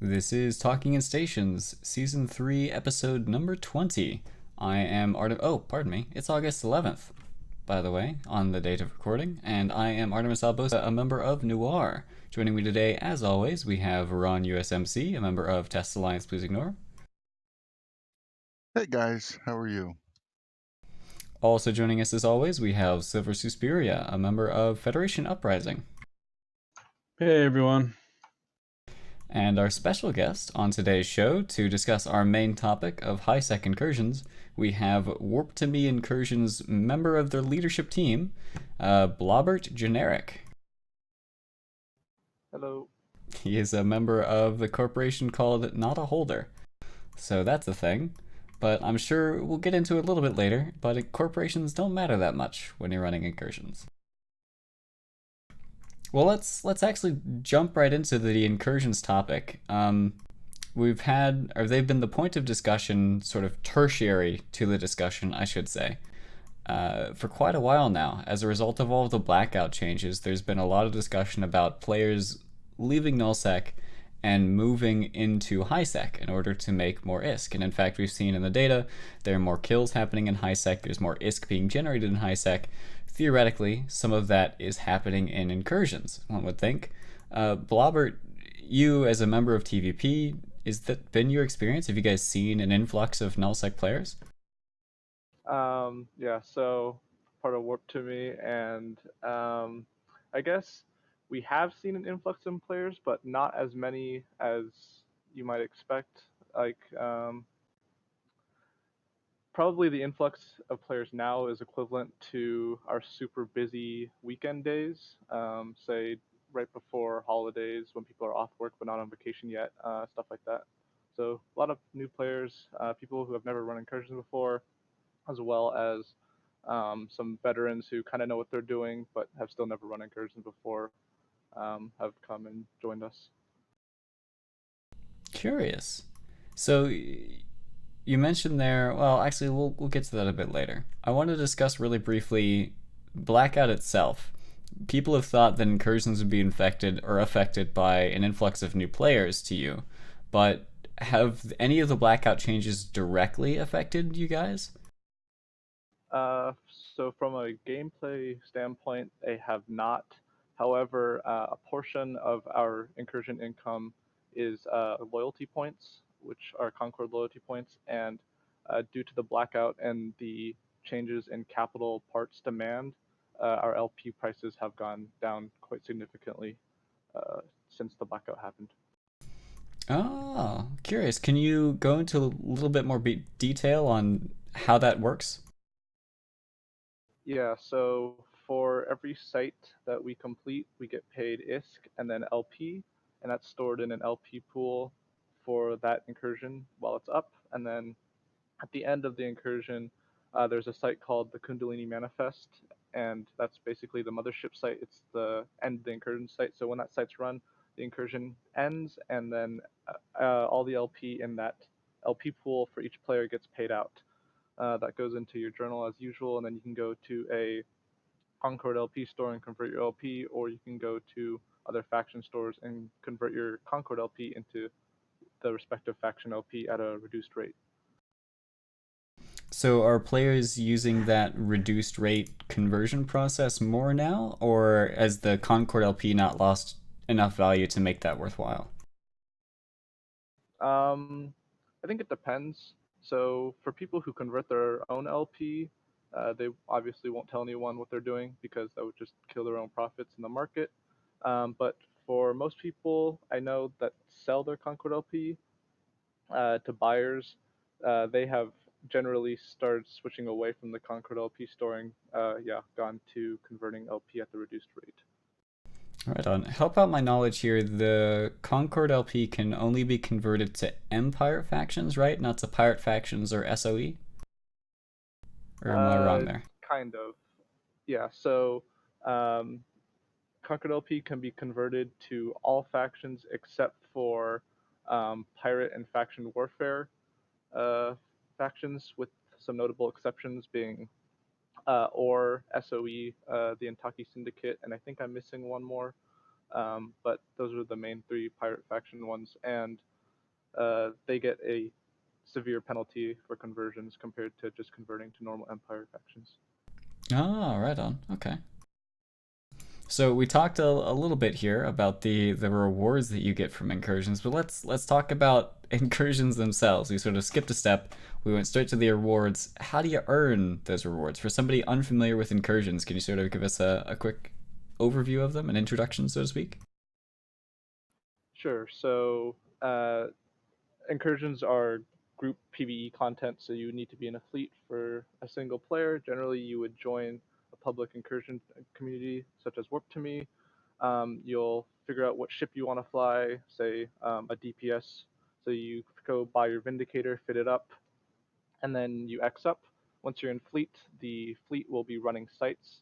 This is Talking in Stations, Season 3, Episode number 20. I am Artem. Oh, pardon me. It's August 11th, by the way, on the date of recording, and I am Artimus Albosa, a member of NOIR. Joining me today, as always, we have RonUSMC, a member of Test Alliance Please Ignore. Hey guys, how are you? Also joining us, as always, we have Silver Suspiria, a member of Federation Uprising. Hey everyone. And our special guest on today's show to discuss our main topic of High Sec Incursions, we have Warp to Me Incursions member of their leadership team, Blobert Jenerik. Hello. He is a member of the corporation called Not a Holder. So that's a thing. But I'm sure we'll get into it a little bit later, but corporations don't matter that much when you're running incursions. Well, let's actually jump right into the incursions topic. They've been the point of discussion, sort of tertiary to the discussion, I should say, for quite a while now. As a result of all of the blackout changes, there's been a lot of discussion about players leaving nullsec and moving into high sec in order to make more ISK. And in fact, we've seen in the data there are more kills happening in high sec. There's more ISK being generated in high sec. Theoretically, some of that is happening in incursions, one would think. Blobert, you as a member of TVP, is that been your experience? Have you guys seen an influx of nullsec players? Yeah, so part of Warp to Me, and I guess we have seen an influx in players, but not as many as you might expect. Like, probably the influx of players now is equivalent to our super busy weekend days, say right before holidays when people are off work but not on vacation yet, stuff like that. So a lot of new players, people who have never run incursions before, as well as some veterans who kind of know what they're doing but have still never run incursions before, have come and joined us. Curious. So you mentioned there. Well, actually, we'll get to that a bit later. I want to discuss really briefly blackout itself. People have thought that incursions would be infected or affected by an influx of new players to you, but have any of the blackout changes directly affected you guys? Uh, so from a gameplay standpoint, they have not. However, a portion of our incursion income is loyalty points, which are Concord loyalty points, and due to the blackout and the changes in capital parts demand, our LP prices have gone down quite significantly since the blackout happened. Oh, curious. Can you go into a little bit more detail on how that works? Yeah, so for every site that we complete, we get paid ISK and then LP, and that's stored in an LP pool for that incursion while it's up. And then at the end of the incursion, there's a site called the Kundalini Manifest, and that's basically the mothership site. It's the end of the incursion site. So when that site's run, the incursion ends, and then all the LP in that LP pool for each player gets paid out. That goes into your journal as usual, and then you can go to a Concord LP store and convert your LP, or you can go to other faction stores and convert your Concord LP into the respective faction LP at a reduced rate. So are players using that reduced rate conversion process more now, or has the Concord LP not lost enough value to make that worthwhile? I think it depends. So for people who convert their own LP, they obviously won't tell anyone what they're doing because that would just kill their own profits in the market. But for most people I know that sell their Concord LP to buyers, they have generally started switching away from the Concord LP storing, gone to converting LP at the reduced rate. Right on. Help out my knowledge here. The Concord LP can only be converted to Empire factions, right? Not to pirate factions or SOE? Or am I wrong there? Kind of. Yeah, so um, Conquered LP can be converted to all factions except for pirate and faction warfare factions, with some notable exceptions being or SOE, the Intaki Syndicate, and I think I'm missing one more. But those are the main three pirate faction ones. And they get a severe penalty for conversions compared to just converting to normal Empire factions. Oh, right on. Okay. So we talked a little bit here about the rewards that you get from incursions, but let's talk about incursions themselves. We sort of skipped a step. We went straight to the rewards. How do you earn those rewards? For somebody unfamiliar with incursions, can you sort of give us a quick overview of them, an introduction, so to speak? Sure. So incursions are group PvE content, so you need to be in a fleet for a single player. Generally, you would join a public incursion community such as Warp to Me. You'll figure out what ship you want to fly, say a DPS. So you go buy your Vindicator, fit it up, and then you X up. Once you're in fleet, the fleet will be running sites,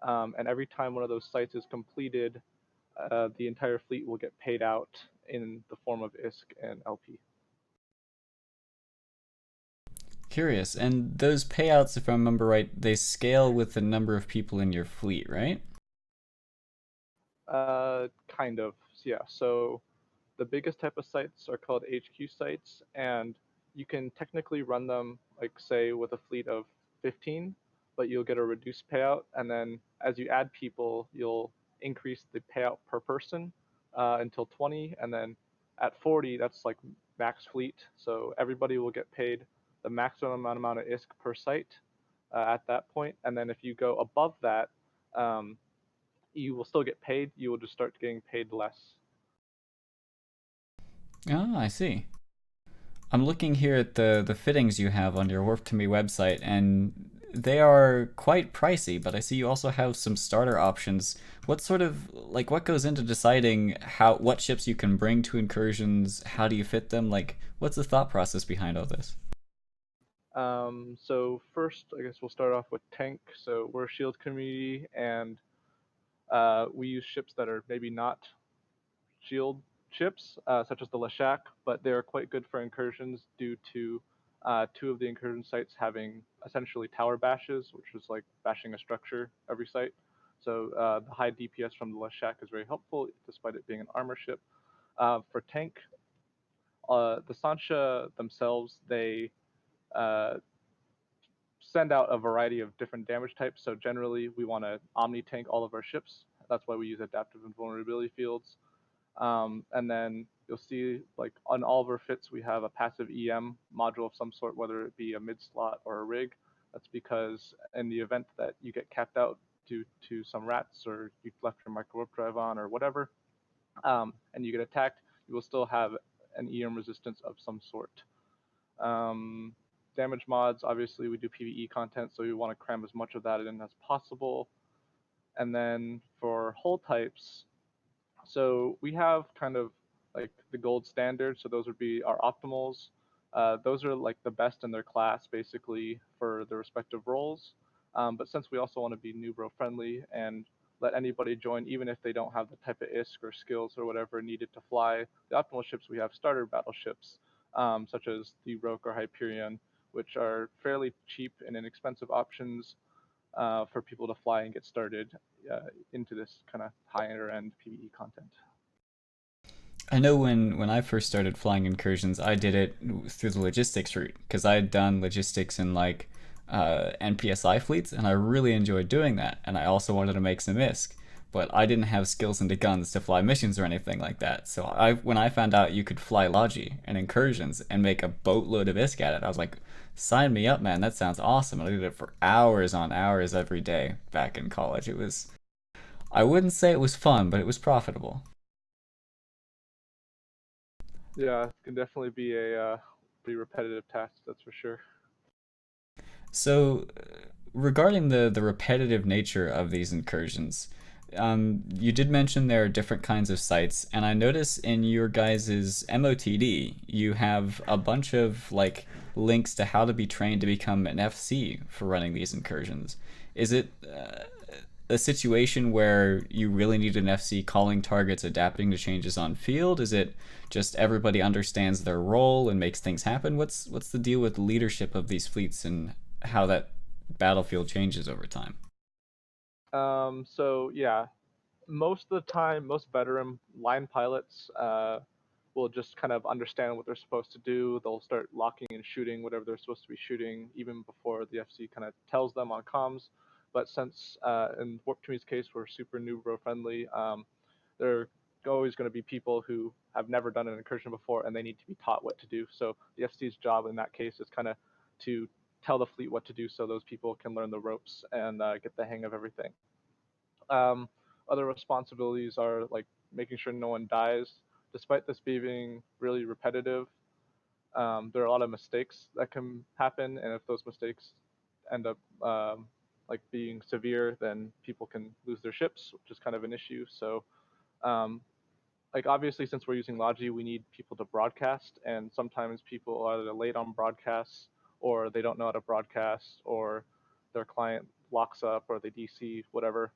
and every time one of those sites is completed, the entire fleet will get paid out in the form of ISK and LP. Curious. And those payouts, if I remember right, they scale with the number of people in your fleet, right? Kind of, yeah. So the biggest type of sites are called HQ sites, and you can technically run them, like say, with a fleet of 15, but you'll get a reduced payout. And then as you add people, you'll increase the payout per person until 20, and then at 40, that's like max fleet. So everybody will get paid the maximum amount of ISK per site at that point. And then if you go above that, um, you will still get paid. You will just start getting paid less. Ah, I see. I'm looking here at the fittings you have on your Warp to Me website, and they are quite pricey. But I see you also have some starter options. What sort of like what goes into deciding what ships you can bring to incursions? How do you fit them? Like, what's the thought process behind all this? So first, I guess we'll start off with tank. So we're a shield community, and we use ships that are maybe not shield ships, such as the Leshak, but they are quite good for incursions due to two of the incursion sites having essentially tower bashes, which is like bashing a structure every site. So the high DPS from the Leshak is very helpful, despite it being an armor ship. For tank, the Sancha themselves, they uh, send out a variety of different damage types. So generally, we want to omni tank all of our ships. That's why we use adaptive and vulnerability fields. And then you'll see, like on all of our fits, we have a passive EM module of some sort, whether it be a mid slot or a rig. That's because in the event that you get capped out due to some rats or you left your micro warp drive on or whatever, and you get attacked, you will still have an EM resistance of some sort. Um, Damage mods, obviously we do PvE content, so we want to cram as much of that in as possible. And then for hull types, so we have kind of like the gold standard, so those would be our optimals. Those are like the best in their class, basically, for the respective roles. But since we also want to be new bro friendly and let anybody join, even if they don't have the type of ISK or skills or whatever needed to fly, the optimal ships we have starter battleships, such as the Roke or Hyperion, which are fairly cheap and inexpensive options for people to fly and get started into this kind of higher end PvE content. I know when I first started flying incursions, I did it through the logistics route because I had done logistics in like NPSI fleets, and I really enjoyed doing that. And I also wanted to make some ISK, but I didn't have skills into guns to fly missions or anything like that. So when I found out you could fly Logi and incursions and make a boatload of ISK at it, I was like, sign me up, man. That sounds awesome. And I did it for hours on hours every day back in college. It was, I wouldn't say it was fun, but it was profitable. Yeah, it can definitely be a pretty repetitive task, that's for sure. So, regarding the repetitive nature of these incursions, you did mention there are different kinds of sites, and I notice in your guys's MOTD you have a bunch of like links to how to be trained to become an FC for running these incursions. Is it a situation where you really need an FC calling targets, adapting to changes on field? Is it just everybody understands their role and makes things happen? What's the deal with leadership of these fleets and how that battlefield changes over time? So yeah, most of the time, most veteran line pilots will just kind of understand what they're supposed to do. They'll start locking and shooting whatever they're supposed to be shooting, even before the FC kind of tells them on comms. But since in Warp to Me's case, we're super new bro friendly, there are always going to be people who have never done an incursion before and they need to be taught what to do. So the FC's job in that case is kind of to tell the fleet what to do so those people can learn the ropes and get the hang of everything. Other responsibilities are like making sure no one dies. Despite this being really repetitive, there are a lot of mistakes that can happen, and if those mistakes end up like being severe, then people can lose their ships, which is kind of an issue. So, like obviously, since we're using Logi, we need people to broadcast, and sometimes people are either late on broadcasts, or they don't know how to broadcast, or their client locks up, or they DC, whatever.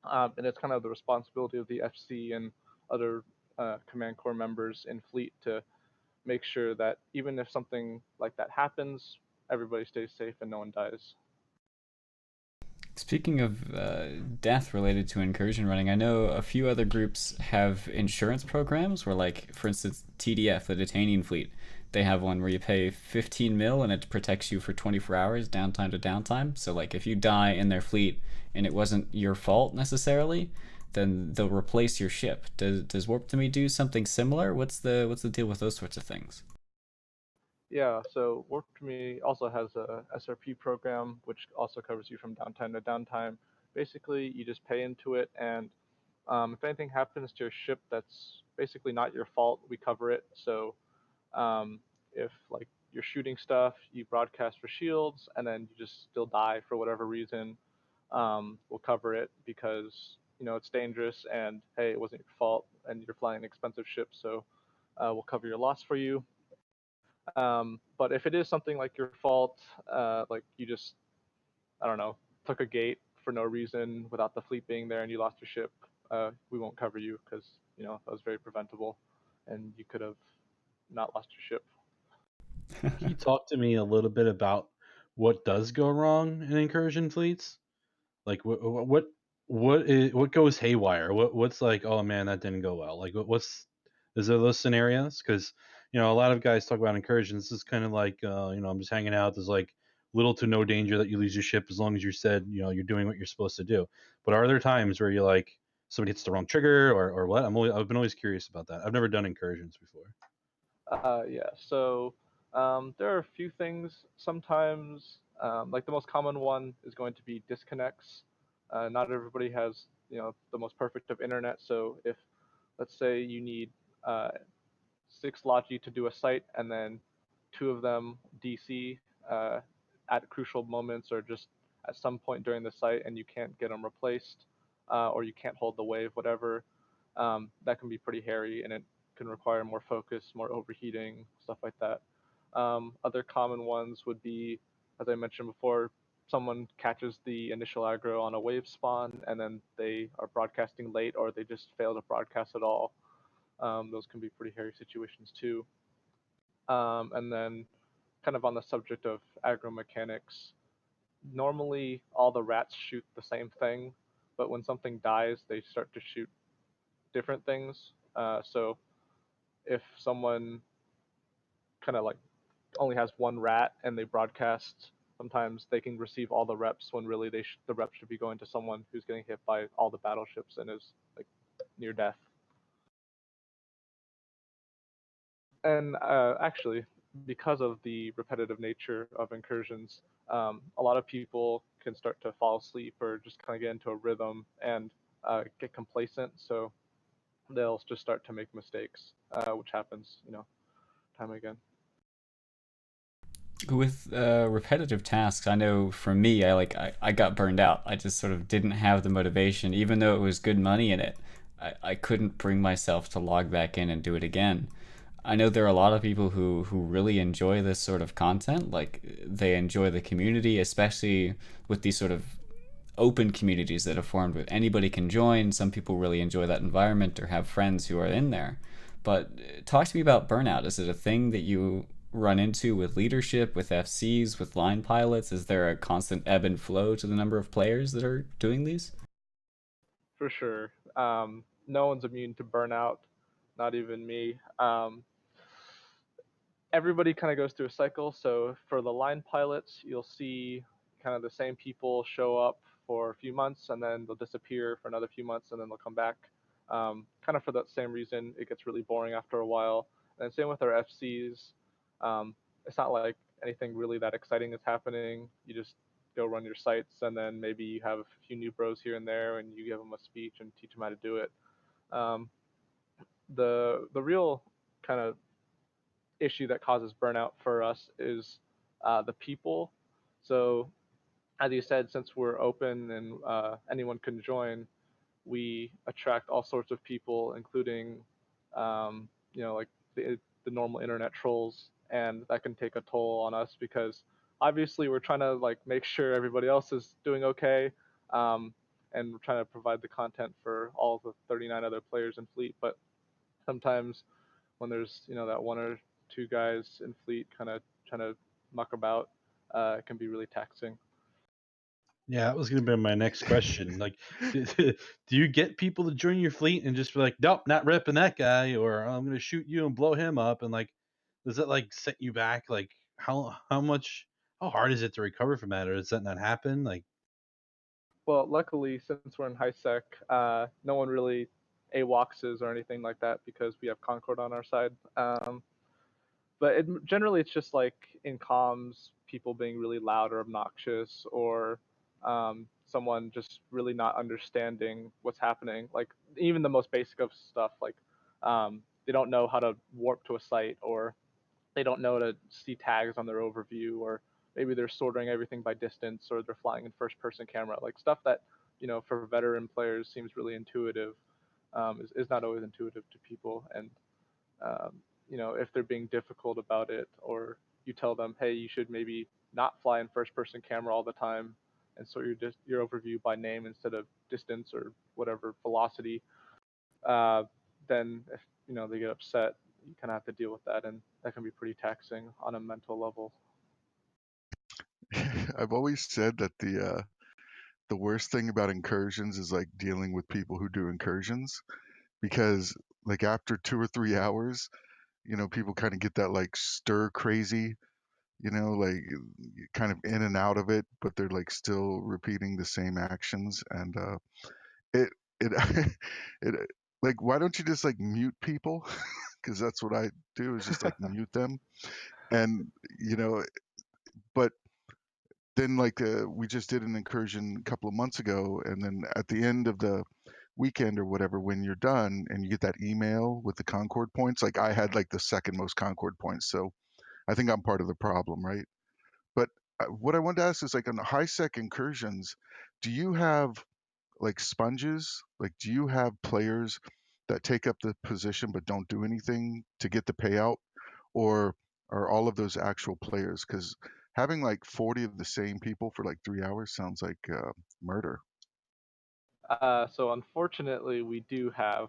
And it's kind of the responsibility of the FC and other command core members in fleet to make sure that even if something like that happens, everybody stays safe and no one dies. Speaking of death related to incursion running, I know a few other groups have insurance programs where, like, for instance, TDF, the detaining fleet, they have one where you pay 15 mil and it protects you for 24 hours, downtime to downtime. So, like, if you die in their fleet and it wasn't your fault necessarily, then they'll replace your ship. Does Warp to Me do something similar? What's the deal with those sorts of things? Yeah, so Warp to Me also has a SRP program, which also covers you from downtime to downtime. Basically, you just pay into it, and if anything happens to your ship that's basically not your fault, we cover it. So if like you're shooting stuff, you broadcast for shields, and then you just still die for whatever reason, we'll cover it because it's dangerous, and hey, it wasn't your fault, and you're flying an expensive ship, so we'll cover your loss for you. But if it is something like your fault, like you just, I don't know, took a gate for no reason without the fleet being there and you lost your ship, we won't cover you because, that was very preventable and you could have not lost your ship. Can you talk to me a little bit about what does go wrong in incursion fleets? Like what goes haywire? What's like, oh man, that didn't go well? Like is there those scenarios? Because a lot of guys talk about incursions. This is kind of like I'm just hanging out. There's like little to no danger that you lose your ship as long as you said you're doing what you're supposed to do. But are there times where you're like somebody hits the wrong trigger or what? I've been always curious about that. I've never done incursions before. Yeah, so there are a few things. Sometimes, like the most common one is going to be disconnects. Not everybody has, the most perfect of internet. So if, let's say, you need 6 Logi to do a site, and then 2 of them DC at crucial moments or just at some point during the site, and you can't get them replaced, or you can't hold the wave, whatever. That can be pretty hairy, and it can require more focus, more overheating, stuff like that. Other common ones would be, as I mentioned before, someone catches the initial aggro on a wave spawn, and then they are broadcasting late, or they just fail to broadcast at all. Those can be pretty hairy situations too. And then, kind of on the subject of aggro mechanics, normally all the rats shoot the same thing, but when something dies, they start to shoot different things. So if someone kind of like only has one rat and they broadcast, sometimes they can receive all the reps when really the reps should be going to someone who's getting hit by all the battleships and is like near death. And actually, because of the repetitive nature of incursions, a lot of people can start to fall asleep or just kind of get into a rhythm and get complacent. So they'll just start to make mistakes, which happens, time again. With repetitive tasks, I know for me, I got burned out. I just sort of didn't have the motivation, even though it was good money in it. I couldn't bring myself to log back in and do it again. I know there are a lot of people who really enjoy this sort of content. Like, they enjoy the community, especially with these sort of open communities that are formed where anybody can join. Some people really enjoy that environment or have friends who are in there. But talk to me about burnout. Is it a thing that you run into with leadership, with FCs, with line pilots? Is there a constant ebb and flow to the number of players that are doing these? For sure. No one's immune to burnout. not even me. Everybody kind of goes through a cycle. So for the line pilots, you'll see kind of the same people show up for a few months and then they'll disappear for another few months and then they'll come back. Kind of for that same reason, it gets really boring after a while. And same with our FCs. It's not like anything really that exciting is happening. You just go run your sites and then maybe you have a few new bros here and there and you give them a speech and teach them how to do it. Um, the real kind of issue that causes burnout for us is the people. So as you said, since we're open and anyone can join, we attract all sorts of people, including like the normal internet trolls, and that can take a toll on us because obviously we're trying to like make sure everybody else is doing okay, and we're trying to provide the content for all the 39 other players in fleet, but sometimes when there's that one or two guys in fleet kind of trying to muck about, it can be really taxing. Yeah, that was going to be my next question. Like, do you get people to join your fleet and just be like, nope, not repping that guy, or I'm going to shoot you and blow him up? And like, does that like set you back? Like, how hard is it to recover from that, or does that not happen? Like, Well, luckily, since we're in high sec, no one really AWOXes or anything like that because we have Concord on our side. But generally, it's just like in comms, people being really loud or obnoxious, or someone just really not understanding what's happening. Like even the most basic of stuff, like they don't know how to warp to a site, or they don't know to see tags on their overview, or maybe they're sorting everything by distance, or they're flying in first-person camera. Like stuff that for veteran players seems really intuitive, is not always intuitive to people, and um, if they're being difficult about it, or you tell them, hey, you should maybe not fly in first person camera all the time and sort your overview by name instead of distance or whatever velocity, then if they get upset, you kind of have to deal with that, and that can be pretty taxing on a mental level. I've always said that the worst thing about incursions is like dealing with people who do incursions, because like after 2 or 3 hours, people kind of get that like stir crazy, like kind of in and out of it, but they're like still repeating the same actions, and it it it like, why don't you just like mute people? Because that's what I do, is just like mute them, and but then like we just did an incursion a couple of months ago, and then at the end of the weekend or whatever, when you're done and you get that email with the Concord points, like I had like the second most Concord points, so I think I'm part of the problem, right? But what I wanted to ask is, like, on the High Sec Incursions, do you have like sponges? Like, do you have players that take up the position but don't do anything to get the payout, or are all of those actual players? Because having like 40 of the same people for like 3 hours sounds like murder. So unfortunately, we do have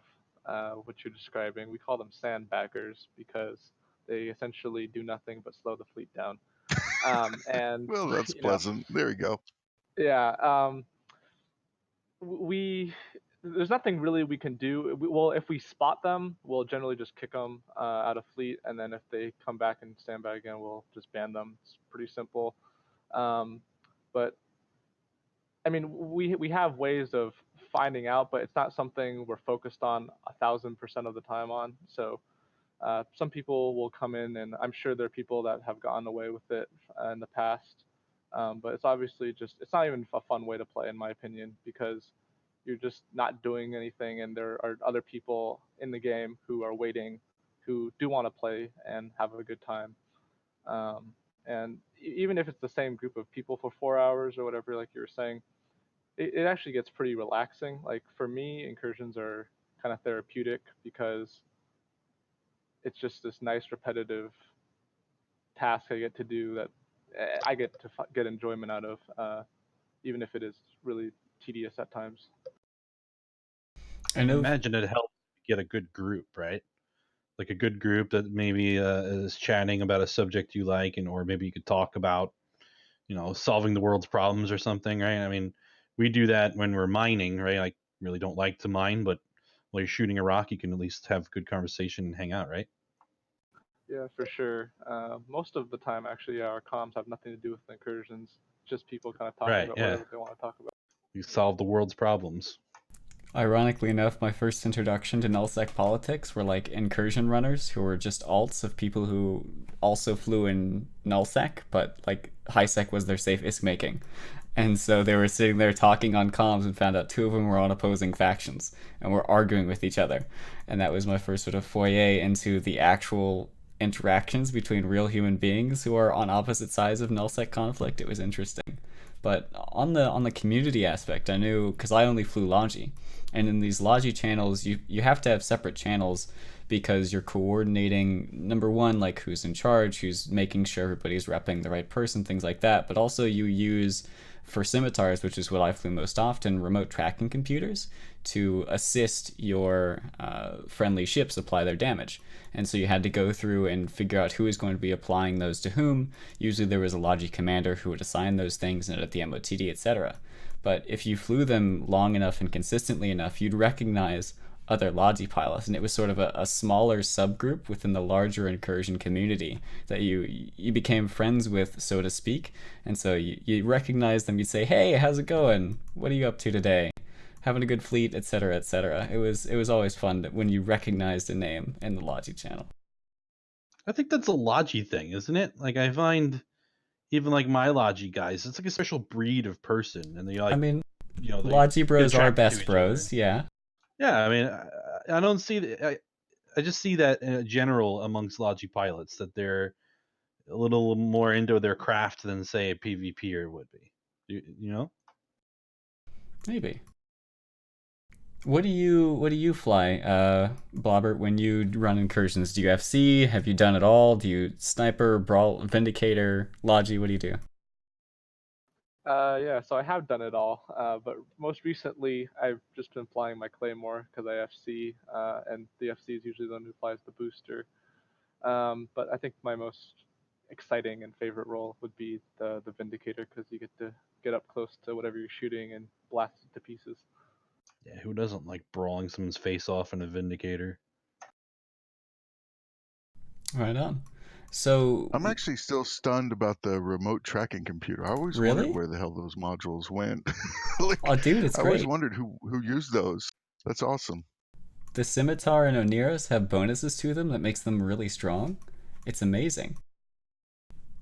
what you're describing. We call them sandbaggers because they essentially do nothing but slow the fleet down. And Well, that's pleasant. There we go. yeah, we there's nothing really we can do. Well, if we spot them, we'll generally just kick them out of fleet, and then if they come back and sandbag again, we'll just ban them. It's pretty simple. But I mean, we have ways of finding out, but it's not something we're focused on 1,000% of the time on. So some people will come in, and I'm sure there are people that have gotten away with it in the past. But it's obviously it's not even a fun way to play, in my opinion, because you're just not doing anything, and there are other people in the game who are waiting, who do want to play and have a good time. And even if it's the same group of people for 4 hours or whatever, like you were saying, it actually gets pretty relaxing. Like for me, incursions are kind of therapeutic because it's just this nice repetitive task I get to do that I get to get enjoyment out of, even if it is really tedious at times. I imagine it helps get a good group, right? Like a good group that maybe is chatting about a subject you like, or maybe you could talk about, solving the world's problems or something, right? I mean, we do that when we're mining, right? I really don't like to mine, but while you're shooting a rock, you can at least have good conversation and hang out, right? Yeah, for sure. Most of the time, actually, our comms have nothing to do with incursions. Just people kind of talking Right, about yeah. whatever they want to talk about. You solve the world's problems. Ironically enough, my first introduction to nullsec politics were like incursion runners who were just alts of people who also flew in nullsec, but like high sec was their safe ISK making. And so they were sitting there talking on comms and found out two of them were on opposing factions and were arguing with each other. And that was my first sort of foyer into the actual interactions between real human beings who are on opposite sides of nullsec conflict. It was interesting. But on the community aspect, I knew because I only flew Logi, and in these Logi channels, you have to have separate channels because you're coordinating number one, like who's in charge, who's making sure everybody's repping the right person, things like that. But also you use for scimitars, which is what I flew most often, remote tracking computers to assist your friendly ships apply their damage. And so you had to go through and figure out who is going to be applying those to whom. Usually there was a Logi commander who would assign those things and at the MOTD, etc. But if you flew them long enough and consistently enough, you'd recognize other Logi pilots, and it was sort of a smaller subgroup within the larger incursion community that you became friends with, so to speak. And so you recognize them, you'd say, hey, how's it going? What are you up to today? Having a good fleet, etc., etc. It was always fun when you recognized a name in the Logi channel. I think that's a Logi thing, isn't it? Like I find even like my Logi guys, it's like a special breed of person, and they like. I mean, you know, Logi bros are attracted to best each bros, other. yeah. Yeah, I mean, I don't see. I just see that in general amongst Logi pilots that they're a little more into their craft than say a PvPer would be. You know? Maybe. What do you fly, Blobert, when you run incursions? Do you FC? Have you done it all? Do you sniper, brawl, vindicator, Logi? What do you do? Yeah, so I have done it all, but most recently I've just been flying my Claymore because I FC, and the FC is usually the one who flies the booster. But I think my most exciting and favorite role would be the Vindicator because you get to get up close to whatever you're shooting and blast it to pieces. Yeah, who doesn't like brawling someone's face off in a Vindicator? Right on. So, I'm actually still stunned about the remote tracking computer. I always wondered really? where the hell those modules went. Like, Oh, dude, it's I always great. wondered who used those. That's awesome. The Scimitar and Oniros have bonuses to them that makes them really strong. It's amazing.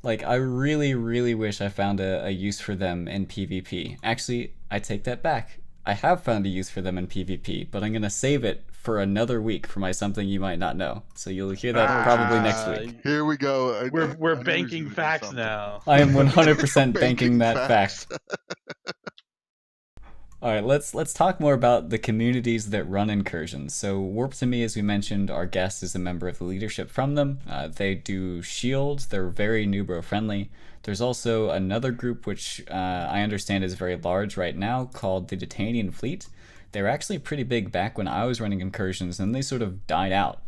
Like, I really, really wish I found a use for them in PvP. Actually, I take that back. I have found a use for them in PvP, but I'm gonna save it for another week for my something you might not know. So you'll hear that probably next week. Here we go. We're I knew he was banking gonna do facts something. now. I am 100% banking Banking that facts. fact. All right, let's talk more about the communities that run incursions. So Warp to Me, as we mentioned, our guest is a member of the leadership from them. They do shields. They're very Nubro friendly. There's also another group which I understand is very large right now called the Detanian Fleet. They were actually pretty big back when I was running incursions, and they sort of died out.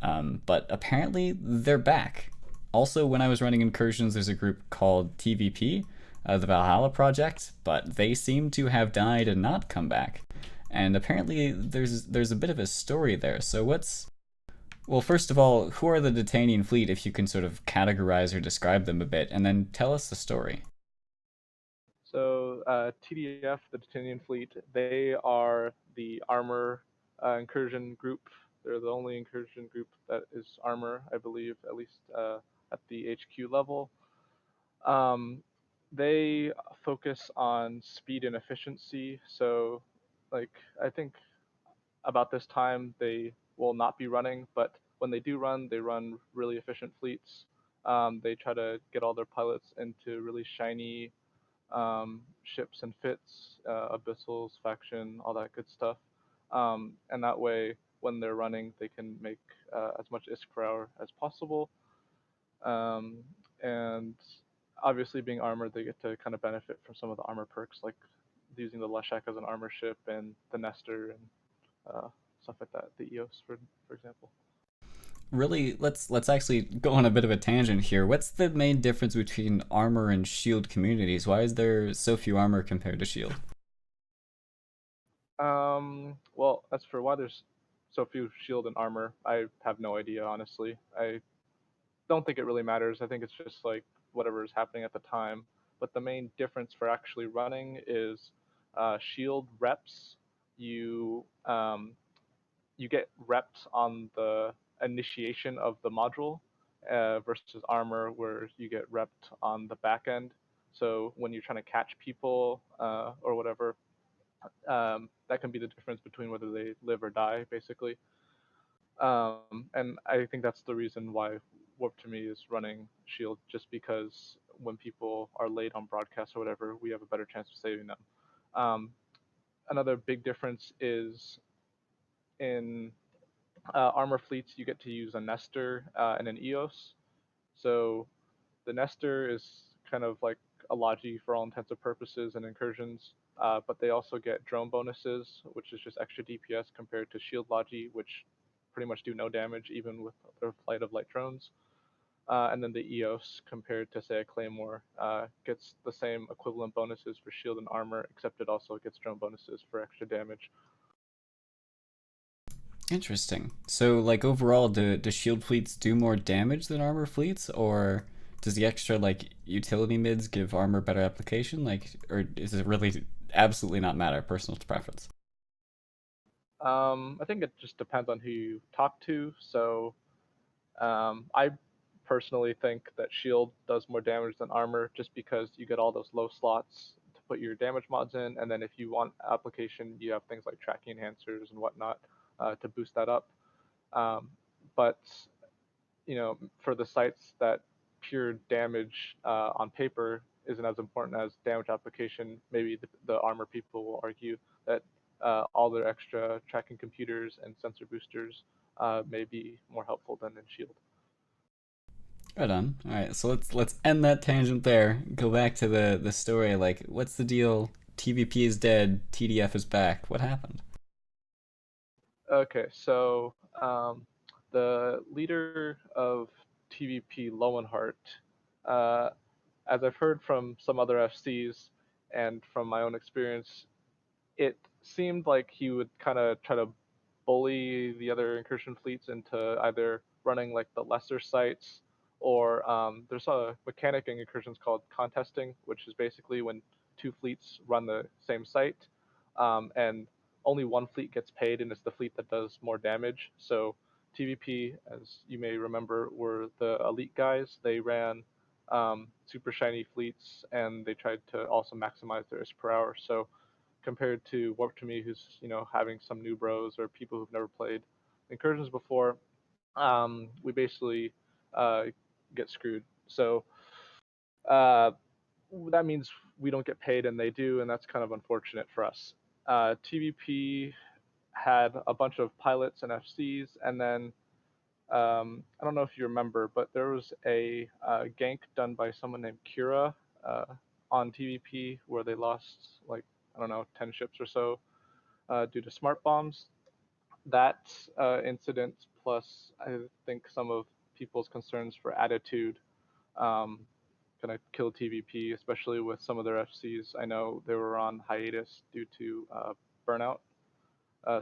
But apparently they're back. Also, when I was running incursions, there's a group called TVP, the Valhalla Project, but they seem to have died and not come back. And apparently there's a bit of a story there. So well, first of all, who are the Detanian Fleet, if you can sort of categorize or describe them a bit, and then tell us the story. So TDF, the Detanian Fleet, they are the armor incursion group. They're the only incursion group that is armor, I believe, at least at the HQ level. They focus on speed and efficiency. So, like, I think about this time they will not be running, but when they do run, they run really efficient fleets. They try to get all their pilots into really shiny ships and fits, abyssals, faction, all that good stuff. And that way, when they're running, they can make as much ISK per hour as possible. And obviously, being armored, they get to kind of benefit from some of the armor perks, like using the Leshak as an armor ship and the Nestor and stuff like that. The EOS, for example. Really, let's actually go on a bit of a tangent here. What's the main difference between armor and shield communities? Why is there so few armor compared to shield? Well, as for why there's So if you shield and armor, I have no idea, honestly. I don't think it really matters. I think it's just like whatever is happening at the time. But the main difference for actually running is shield reps. You you get reps on the initiation of the module versus armor, where you get repped on the back end. So when you're trying to catch people or whatever, that can be the difference between whether they live or die, basically. And I think that's the reason why Warp to Me is running Shield, just because when people are late on broadcast or whatever, we have a better chance of saving them. Another big difference is in armor fleets, you get to use a Nestor and an EOS. So the Nestor is kind of like a Logi for all intents and purposes and incursions, but they also get drone bonuses, which is just extra DPS compared to Shield Logi, which pretty much do no damage even with their flight of light drones. And then the EOS, compared to say a Claymore, gets the same equivalent bonuses for shield and armor, except it also gets drone bonuses for extra damage. Interesting. So, like, overall, do shield fleets do more damage than armor fleets, or does the extra, like, utility mids give armor better application? Like, or is it really absolutely not matter, personal preference? I think it just depends on who you talk to. So I personally think that shield does more damage than armor, just because you get all those low slots to put your damage mods in, and then if you want application, you have things like tracking enhancers and whatnot to boost that up. But for the sites that pure damage on paper isn't as important as damage application, maybe the armor people will argue that all their extra tracking computers and sensor boosters may be more helpful than in shield. Right on. All right, so let's end that tangent there. Go back to the story. Like, what's the deal? TVP is dead. TDF is back. What happened? Okay, so the leader of TVP, Lowenhart, uh, as I've heard from some other FCs and from my own experience, it seemed like he would kind of try to bully the other incursion fleets into either running like the lesser sites, or there's a mechanic in incursions called contesting, which is basically when two fleets run the same site, and only one fleet gets paid, and it's the fleet that does more damage. So TVP, as you may remember, were the elite guys. They ran super shiny fleets, and they tried to also maximize their ISK per hour. So compared to Warp to Me, who's having some new bros or people who've never played incursions before, we basically uh, get screwed. So uh, that means we don't get paid, and they do, and that's kind of unfortunate for us. TVP had a bunch of pilots and FCs, and then I don't know if you remember, but there was a gank done by someone named Kira uh, on TVP where they lost like, I don't know, 10 ships or so due to smart bombs. That incident, plus I think some of people's concerns for attitude, um, gonna kill TVP, especially with some of their FCs. I know they were on hiatus due to burnout,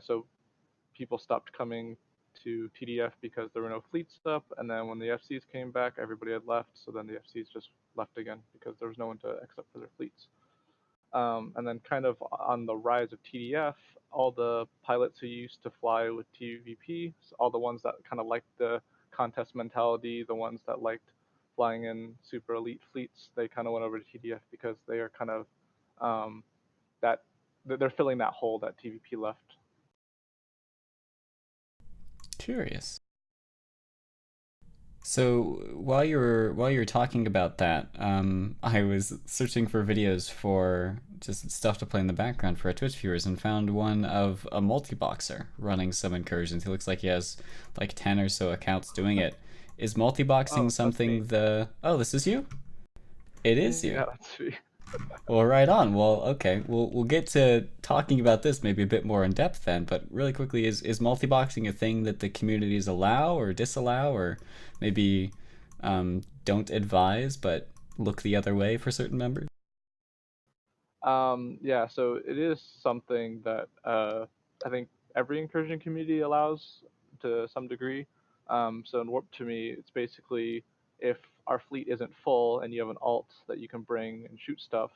so people stopped coming to TDF because there were no fleets up, and then when the FCs came back, everybody had left, so then the FCs just left again because there was no one to accept for their fleets. And then kind of on the rise of TDF, all the pilots who used to fly with TVP, so all the ones that kind of liked the contest mentality, the ones that liked flying in super elite fleets, they kind of went over to TDF because they are kind of that they're filling that hole that TVP left. Curious. So while you're talking about that, I was searching for videos for just stuff to play in the background for our Twitch viewers, and found one of a multi-boxer running some incursions. He looks like he has like 10 or so accounts doing it. Is multi-boxing something the... Oh, this is you? It is you. Yeah, that's me. Well, right on. Well, okay. We'll get to talking about this maybe a bit more in depth then, but really quickly, is multi-boxing a thing that the communities allow or disallow, or maybe don't advise but look the other way for certain members? Yeah, so it is something that I think every incursion community allows to some degree. So in Warp to me, it's basically if our fleet isn't full and you have an alt that you can bring and shoot stuff,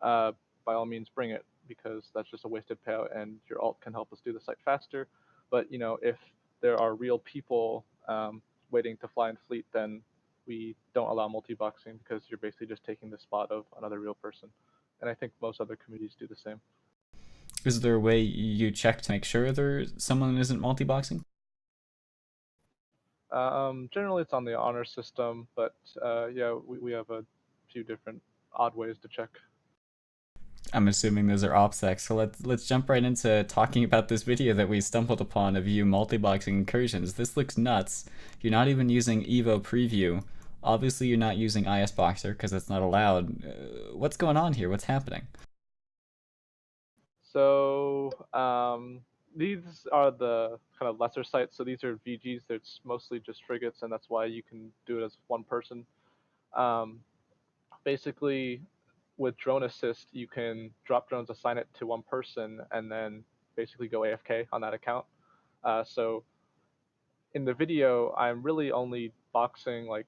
uh, by all means bring it because that's just a wasted payout and your alt can help us do the site faster. But if there are real people waiting to fly in fleet, then we don't allow multi-boxing because you're basically just taking the spot of another real person. And I think most other communities do the same. Is there a way you check to make sure someone isn't multi-boxing? Generally, it's on the honor system, but yeah, we have a few different odd ways to check. I'm assuming those are OPSEC, so let's jump right into talking about this video that we stumbled upon of you multi-boxing incursions. This looks nuts. You're not even using Evo Preview. Obviously, you're not using IS Boxer because it's not allowed. What's going on here? What's happening? So these are the kind of lesser sites. So these are VGs. It's mostly just frigates, and that's why you can do it as one person. Um, Basically, with drone assist, you can drop drones, assign it to one person, and then basically go AFK on that account. So in the video, I'm really only boxing like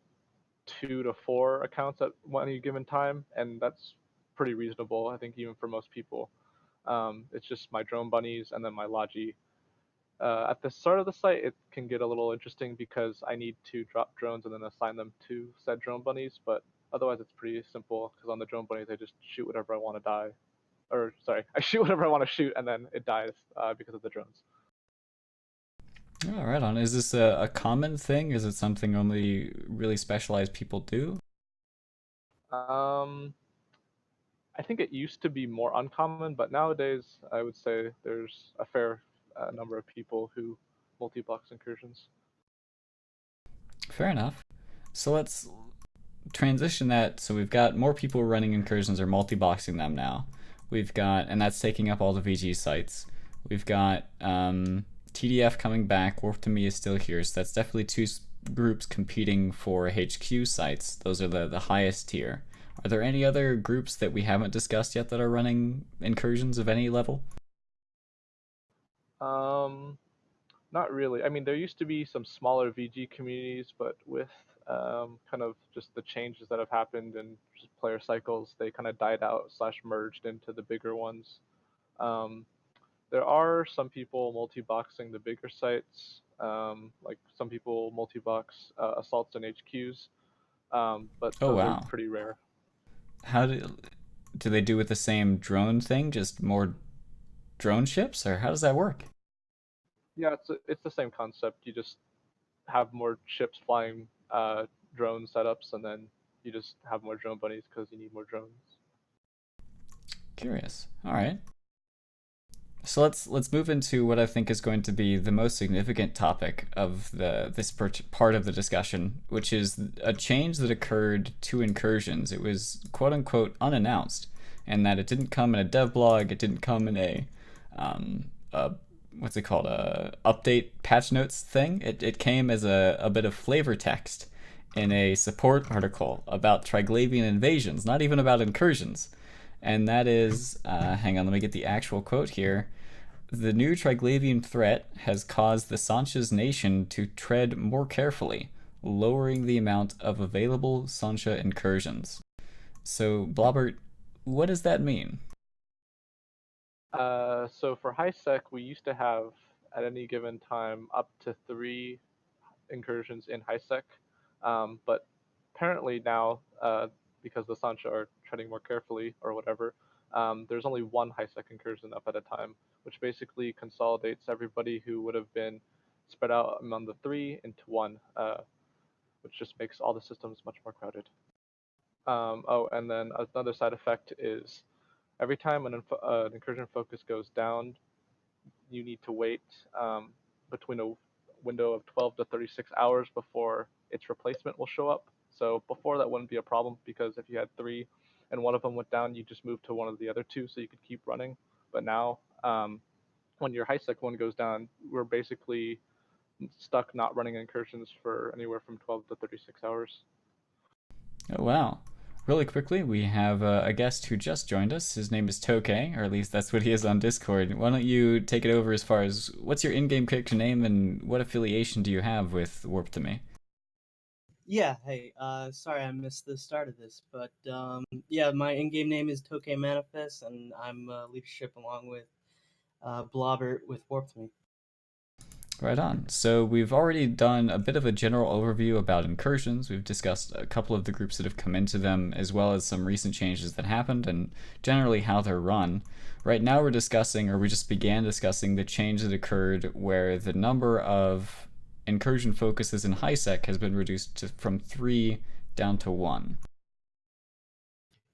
2 to 4 accounts at any given time, and that's pretty reasonable, I think, even for most people. It's just my drone bunnies and then my Logi. At the start of the site, it can get a little interesting because I need to drop drones and then assign them to said drone bunnies, but otherwise it's pretty simple because on the drone bunnies, I just shoot whatever I want to die. Or, sorry, I shoot whatever I want to shoot and then it dies because of the drones. Oh, right on. Is this a common thing? Is it something only really specialized people do? Um, I think it used to be more uncommon, but nowadays I would say there's a fair number of people who multi-box incursions. Fair enough. So let's transition that. So we've got more people running incursions or multi-boxing them now. We've got, and that's taking up all the VG sites. We've got TDF coming back. Warp to Me is still here. So that's definitely two groups competing for HQ sites. Those are the highest tier. Are there any other groups that we haven't discussed yet that are running incursions of any level? Not really. I mean, there used to be some smaller VG communities, but with kind of just the changes that have happened and just player cycles, they kind of died out / merged into the bigger ones. Um, there are some people multi-boxing the bigger sites, like some people multi-box assaults and HQs, but Oh those are wow. pretty rare. How do they do with the same drone thing? Just more drone ships, or how does that work? Yeah, it's the same concept. You just have more ships flying drone setups, and then you just have more drone bunnies because you need more drones. Curious. All right. So let's move into what I think is going to be the most significant topic of this part of the discussion, which is a change that occurred to incursions. It was quote unquote unannounced, and that it didn't come in a dev blog. It didn't come in a what's it called, a update patch notes thing. It came as a bit of flavor text in a support article about Triglavian invasions, not even about incursions. And that is, hang on, let me get the actual quote here. The new Triglavian threat has caused the Sancha's nation to tread more carefully, lowering the amount of available Sancha incursions. So, Blobert, what does that mean? So for High Sec, we used to have at any given time up to 3 incursions in High Sec, but apparently now, because the Sancha are treading more carefully or whatever, there's only one High Sec incursion up at a time, which basically consolidates everybody who would have been spread out among the 3 into one, which just makes all the systems much more crowded. Oh, and then another side effect is every time an incursion focus goes down, you need to wait between a window of 12 to 36 hours before its replacement will show up. So before that wouldn't be a problem because if you had 3 and one of them went down, you just move to one of the other 2 so you could keep running. But now, when your high sec one goes down, we're basically stuck not running incursions for anywhere from 12 to 36 hours. Oh, wow. Really quickly, we have a guest who just joined us. His name is Toke, or at least that's what he is on Discord. Why don't you take it over as far as what's your in-game character name and what affiliation do you have with Warp to Me? Yeah, hey, sorry I missed the start of this, but yeah, my in-game name is Toke Manifess, and I'm leadership along with Blobert with Warp to Me. Right on. So we've already done a bit of a general overview about incursions. We've discussed a couple of the groups that have come into them, as well as some recent changes that happened and generally how they're run. Right now we're discussing, or we just began discussing, the change that occurred where the number of incursion focuses in High Sec has been reduced from 3 down to 1.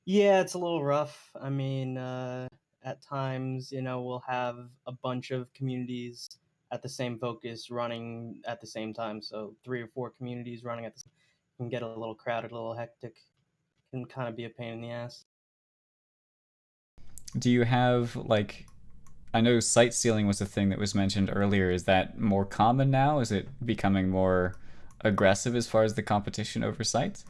Yeah, it's a little rough. I mean, at times, we'll have a bunch of communities at the same focus running at the same time. So 3 or 4 communities running at the same time can get a little crowded, a little hectic. Can kind of be a pain in the ass. Do you have, like, I know site stealing was a thing that was mentioned earlier. Is that more common now? Is it becoming more aggressive as far as the competition over sites?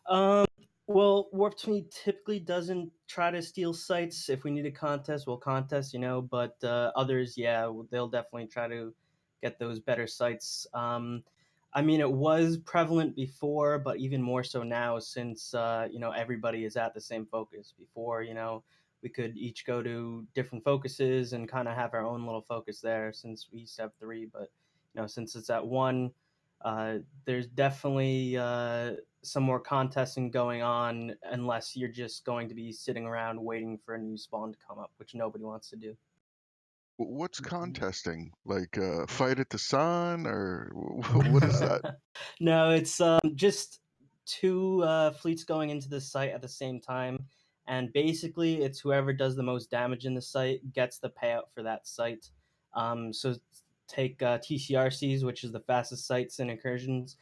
Um, well, Warp 20 typically doesn't try to steal sites. If we need a contest, we'll contest, but others, yeah, they'll definitely try to get those better sites. I mean, it was prevalent before, but even more so now since, everybody is at the same focus. Before, we could each go to different focuses and kind of have our own little focus there since we used to have 3, but, since it's at 1, there's definitely some more contesting going on unless you're just going to be sitting around waiting for a new spawn to come up, which nobody wants to do. What's contesting? Like fight at the sun, or what is that? No, it's just 2 fleets going into the site at the same time, and basically it's whoever does the most damage in the site gets the payout for that site. So take TCRCs, which is the fastest sites in incursions.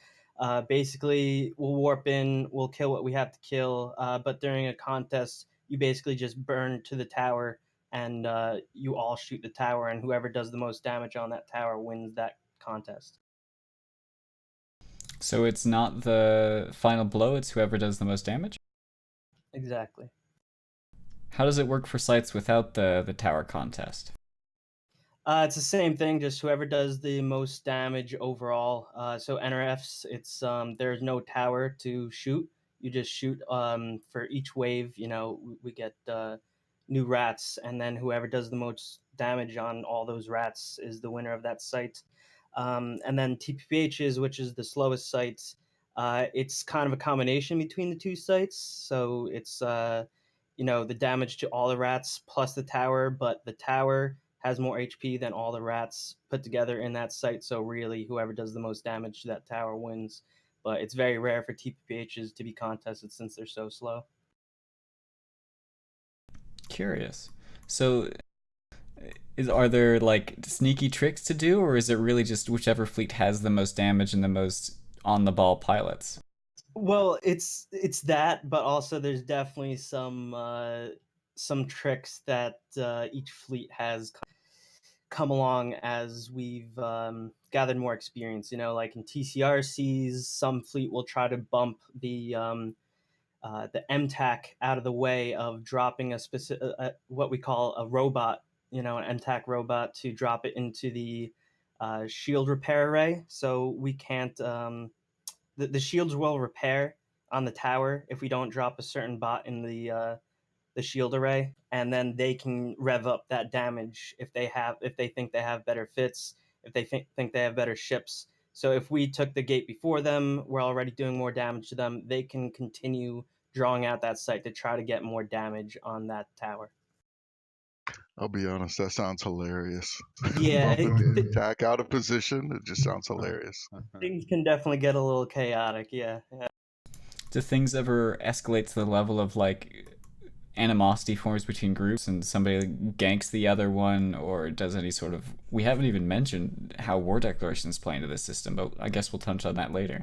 Basically, we'll warp in, we'll kill what we have to kill, but during a contest, you basically just burn to the tower, and you all shoot the tower, and whoever does the most damage on that tower wins that contest. So it's not the final blow, it's whoever does the most damage? Exactly. How does it work for sites without the tower contest? It's the same thing, just whoever does the most damage overall. So NRFs, it's there's no tower to shoot. You just shoot for each wave. We get new rats, and then whoever does the most damage on all those rats is the winner of that site. And then TPPHs, which is the slowest sites, it's kind of a combination between the 2 sites. So it's the damage to all the rats plus the tower, but the tower has more HP than all the rats put together in that site. So really, whoever does the most damage to that tower wins. But it's very rare for TPPHs to be contested since they're so slow. Curious. So are there like sneaky tricks to do, or is it really just whichever fleet has the most damage and the most on the ball pilots? Well, it's that, but also there's definitely some tricks that each fleet has come along as we've gathered more experience. Like in TCRCs, some fleet will try to bump the MTAC out of the way of dropping a specific what we call a robot, an MTAC robot, to drop it into the shield repair array. So we can't the shields will repair on the tower if we don't drop a certain bot in the shield array, and then they can rev up that damage if they think they have better fits, if they think they have better ships. So if we took the gate before them, we're already doing more damage to them. They can continue drawing out that site to try to get more damage on that tower. I'll be honest, that sounds hilarious. Yeah, Bumping the attack out of position, it just sounds hilarious. things can definitely get a little chaotic. Yeah. Do things ever escalate to the level of like animosity forms between groups and somebody ganks the other one, or does any sort of, we haven't even mentioned how war declarations play into this system, but I guess we'll touch on that later.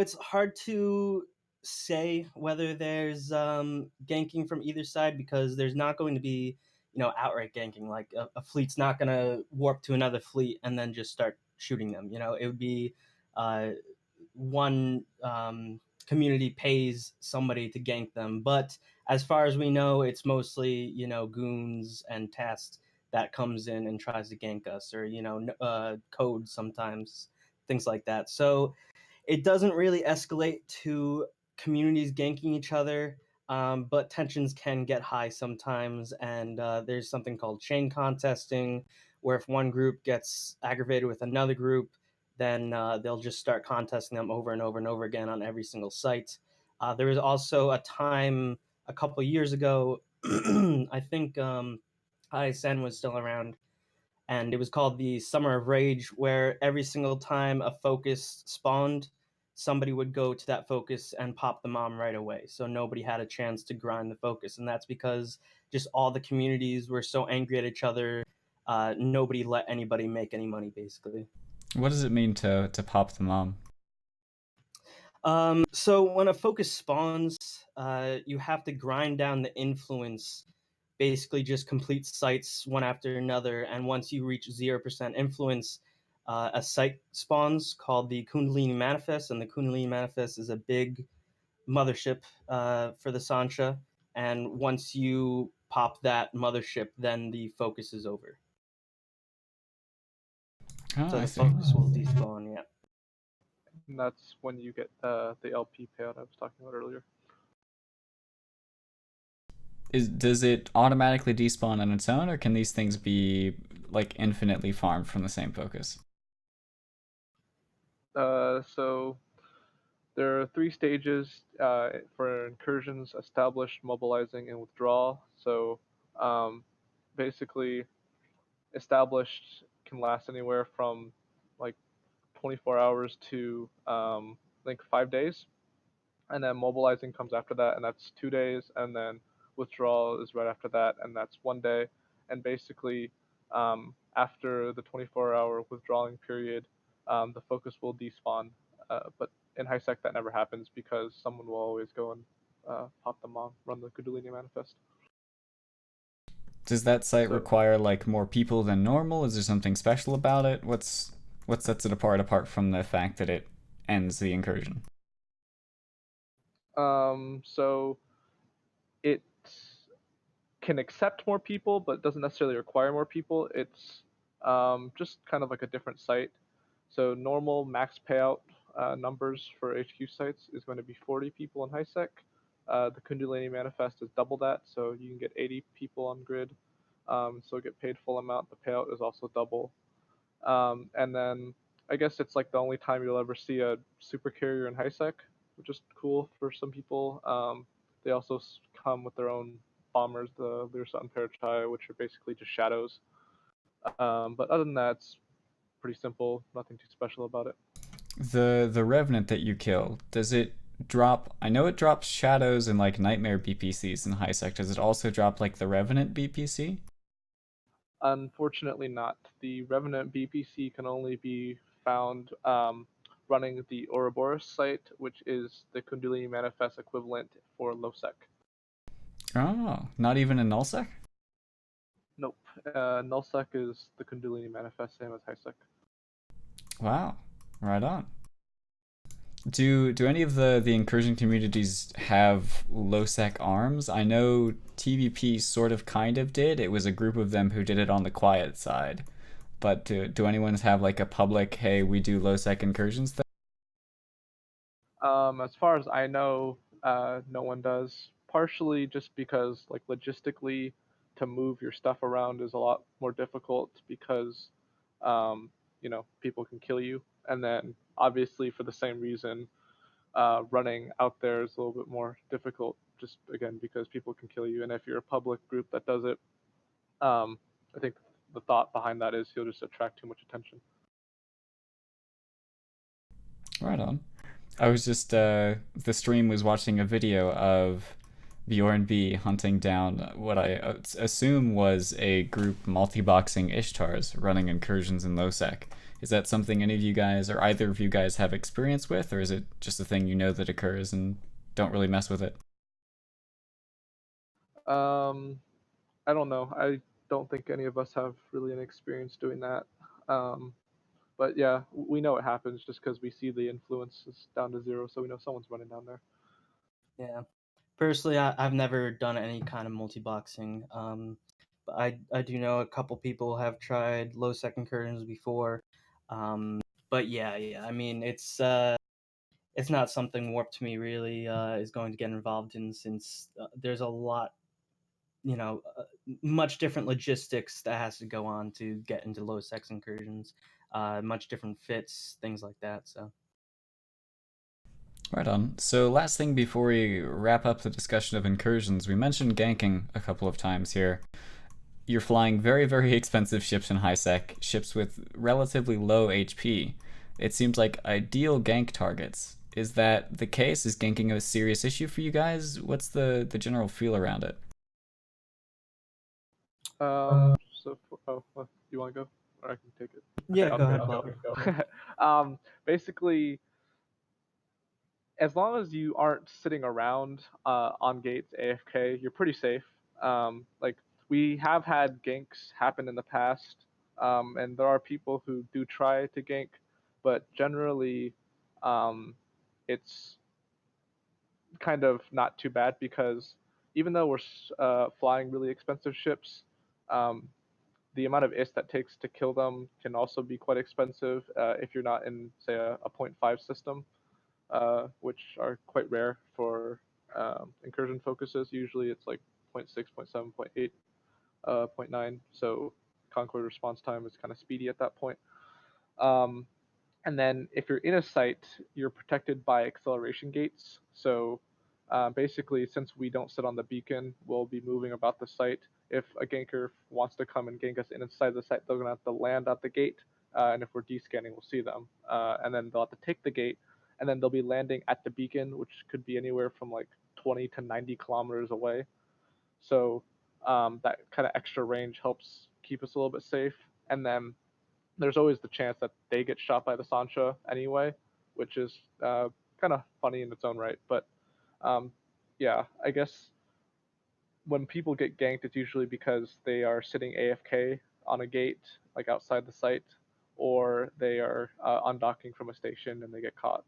It's hard to say whether there's ganking from either side, because there's not going to be, outright ganking. Like a fleet's not going to warp to another fleet and then just start shooting them. It would be one community pays somebody to gank them. But as far as we know, it's mostly goons and Test that comes in and tries to gank us, or code sometimes, things like that. So it doesn't really escalate to communities ganking each other, but tensions can get high sometimes, and there's something called chain contesting, where if one group gets aggravated with another group, then they'll just start contesting them over and over and over again on every single site. There was also a time a couple years ago, I think ISN was still around, and it was called the Summer of Rage, where every single time a focus spawned, somebody would go to that focus and pop the mom right away. So nobody had a chance to grind the focus, and that's because just all the communities were so angry at each other. Nobody let anybody make any money, basically. What does it mean to pop the mom? So when a focus spawns, you have to grind down the influence, basically just complete sites one after another, and once you reach 0% influence, a site spawns called the Kundalini Manifest, and the Kundalini Manifest is a big mothership for the Sancha, and once you pop that mothership, then the focus is over. Oh, So I the see. focus will despawn, yeah. And that's when you get the LP payout I was talking about earlier. Does it automatically despawn on its own, or can these things be like infinitely farmed from the same focus? So there are 3 stages for incursions: established, mobilizing, and withdrawal. So basically, established can last anywhere from like 24 hours to I think 5 days, and then mobilizing comes after that, and that's 2 days, and then withdrawal is right after that, and that's 1 day. And basically, after the 24-hour withdrawing period, the focus will despawn. But in High Sec that never happens because someone will always go and pop them on, run the Kundalini Manifest. Does that site So- require like more people than normal? Is there something special about it? What sets it apart from the fact that it ends the incursion? So it can accept more people, but doesn't necessarily require more people. It's just kind of like a different site. So normal max payout numbers for HQ sites is going to be 40 people in High Sec. The Kundalini Manifest is double that, so you can get 80 people on grid. So get paid full amount. The payout is also double. And then I guess it's like the only time you'll ever see a super carrier in High Sec, which is cool for some people. They also come with their own bombers, the Lyrsa and Parachai, which are basically just shadows. But other than that, it's pretty simple. Nothing too special about it. The revenant that you kill, does it drop? I know it drops shadows and like nightmare BPCs in High Sec. Does it also drop like the revenant BPC? Unfortunately, not. The Revenant BPC can only be found running the Ouroboros site, which is the Kundalini Manifest equivalent for LowSec. Oh, not even in nullsec? Nope. Nullsec is the Kundalini Manifest, same as HighSec. Wow, right on. Do any of the incursion communities have low sec arms? I know TVP sort of kind of did. It was a group of them who did it on the quiet side. But do anyone's have like a public, hey, we do low sec incursions thing? As far as I know, no one does. Partially just because, like, logistically, to move your stuff around is a lot more difficult because, people can kill you. And then, obviously, for the same reason, running out there is a little bit more difficult, just again because people can kill you. And if you're a public group that does it, I think the thought behind that is you'll just attract too much attention. Right on. I was just the stream was watching a video of Bjorn B hunting down what I assume was a group multi-boxing Ishtars running incursions in Losec. Is that something any of you guys or either of you guys have experience with, or is it just a thing you know that occurs and don't really mess with it? I don't know. I don't think any of us have really an experience doing that. But yeah, we know it happens just because we see the influence is down to 0, so we know someone's running down there. Yeah. Personally, I've never done any kind of multi-boxing. But I do know a couple people have tried low sec incursions before. But yeah. I mean, it's not something Warp to me really is going to get involved in, since there's a lot, much different logistics that has to go on to get into low sec incursions, much different fits, things like that. So. Right on. So last thing before we wrap up the discussion of incursions, we mentioned ganking a couple of times here. You're flying very, very expensive ships in high sec, ships with relatively low HP. It seems like ideal gank targets. Is that the case? Is ganking a serious issue for you guys? What's the general feel around it? You want to go, or I can take it? Yeah, Okay, go ahead, Blobber. Basically, as long as you aren't sitting around on gates AFK, you're pretty safe. Like, we have had ganks happen in the past, and there are people who do try to gank, but generally, it's kind of not too bad, because even though we're flying really expensive ships, um, the amount of IS that takes to kill them can also be quite expensive if you're not in, say, a 0.5 system, which are quite rare for incursion focuses. Usually it's like 0.6, 0.7, 0.8, 0.9. So concord response time is kind of speedy at that point. And then if you're in a site, you're protected by acceleration gates. So basically, since we don't sit on the beacon, we'll be moving about the site. If a ganker wants to come and gank us inside the site, they're going to have to land at the gate. And if we're descanning, we'll see them. And then they'll have to take the gate, and then they'll be landing at the beacon, which could be anywhere from like 20 to 90 kilometers away. So that kind of extra range helps keep us a little bit safe. And then there's always the chance that they get shot by the Sancha anyway, which is kind of funny in its own right. But yeah, I guess when people get ganked, it's usually because they are sitting AFK on a gate, like outside the site, or they are undocking from a station and they get caught.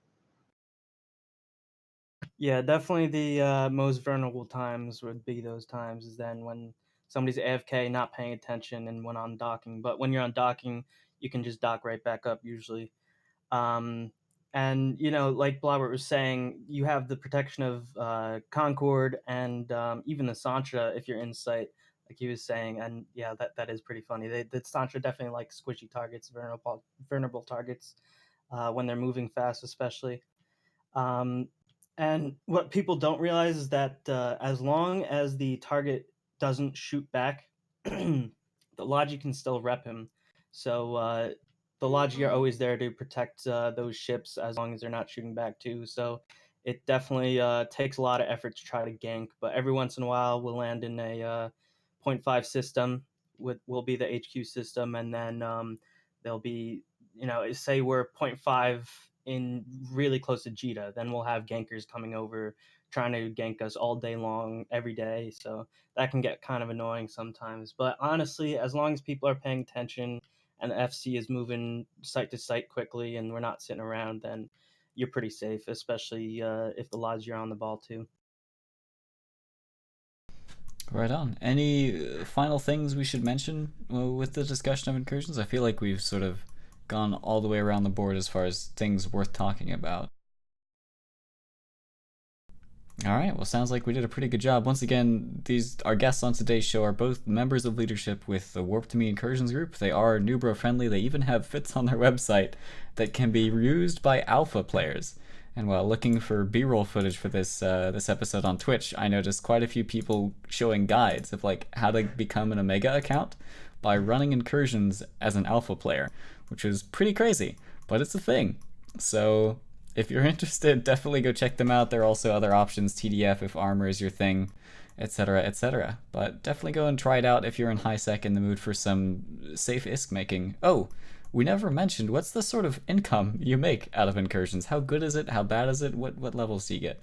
Yeah, definitely the most vulnerable times would be those times, is then when somebody's AFK, not paying attention, and when on docking. But when you're on docking, you can just dock right back up usually. Um, and like Blobert was saying, you have the protection of Concord and even the Sancha if you're in sight, like he was saying. And yeah, that is pretty funny. The Sancha definitely like squishy targets, vulnerable targets when they're moving fast, especially. Um, and what people don't realize is that as long as the target doesn't shoot back, the Logi can still rep him. So the Logi are always there to protect those ships as long as they're not shooting back too. So it definitely takes a lot of effort to try to gank, but every once in a while we'll land in a 0.5 system, will be the HQ system, and then there'll be, say we're 0.5 in really close to Jita, then we'll have gankers coming over trying to gank us all day long, every day. So that can get kind of annoying sometimes. But honestly, as long as people are paying attention and the FC is moving site to site quickly and we're not sitting around, then you're pretty safe, especially if the Logi are on the ball too. Right on. Any final things we should mention with the discussion of incursions? I feel like we've sort of gone all the way around the board as far as things worth talking about. All right, well, sounds like we did a pretty good job. Once again, our guests on today's show are both members of leadership with the Warp to Me Incursions group. They are Nubro friendly. They even have fits on their website that can be used by alpha players. And while looking for B-roll footage for this episode on Twitch, I noticed quite a few people showing guides of like how to become an Omega account by running incursions as an alpha player, which is pretty crazy, but it's a thing. So if you're interested, definitely go check them out. There are also other options, TDF if armor is your thing, etc., etc. But definitely go and try it out if you're in high sec in the mood for some safe ISK making. Oh, we never mentioned, what's the sort of income you make out of incursions? How good is it? How bad is it? What levels do you get?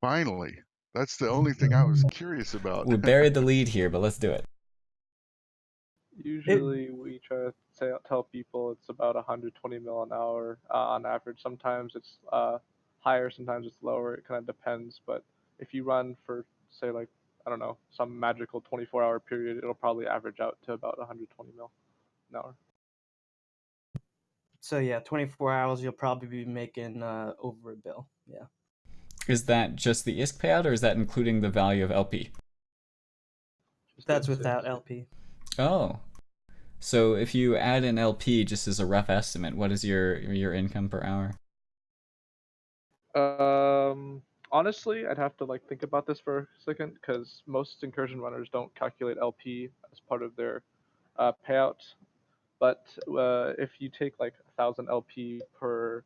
Finally, that's the only thing I was curious about. We buried the lead here, but let's do it. Usually we try to tell people it's about 120 mil an hour on average. Sometimes it's higher, sometimes it's lower. It kind of depends. But if you run for, say, like, I don't know, some magical 24-hour period, it'll probably average out to about 120 mil an hour. So yeah, 24 hours you'll probably be making over a bill. Yeah. Is that just the ISK payout, or is that including the value of LP? That's without LP. Oh. So if you add in LP just as a rough estimate, what is your income per hour? Honestly, I'd have to like think about this for a second because most incursion runners don't calculate LP as part of their payout. But if you take like 1,000 LP per,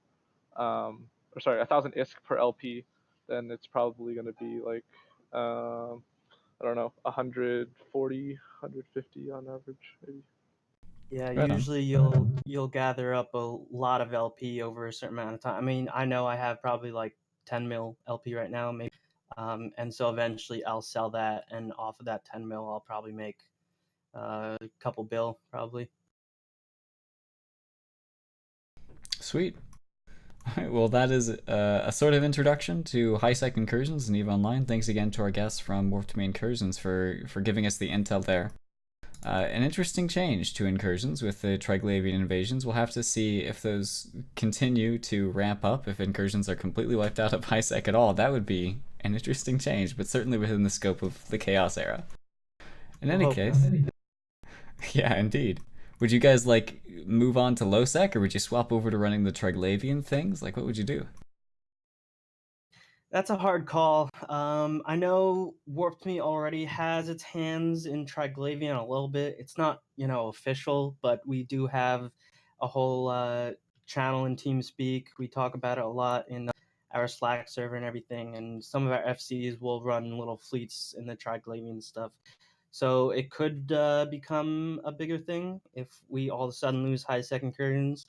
or sorry, 1,000 ISK per LP, then it's probably going to be like, I don't know, 140, 150 on average, maybe. Yeah, Right on. usually you'll gather up a lot of LP over a certain amount of time. I mean, I know I have probably like 10 mil LP right now, maybe. And so eventually I'll sell that, and off of that 10 mil, I'll probably make a couple bill, probably. Sweet. All right, well, that is a sort of introduction to High Sec Incursions and EVE Online. Thanks again to our guests from Warp Me Incursions for giving us the intel there. An interesting change to incursions with the Triglavian invasions. We'll have to see if those continue to ramp up, if incursions are completely wiped out of High Sec at all. That would be an interesting change, but certainly within the scope of the Chaos era. In any case, yeah, indeed. Would you guys like move on to low sec, or would you swap over to running the Triglavian things? Like, what would you do? That's a hard call. I know Warped Me already has its hands in Triglavian a little bit. It's not, official, but we do have a whole channel in TeamSpeak. We talk about it a lot in our Slack server and everything, and some of our FCs will run little fleets in the Triglavian stuff. So it could become a bigger thing if we all of a sudden lose High Sec Incursions.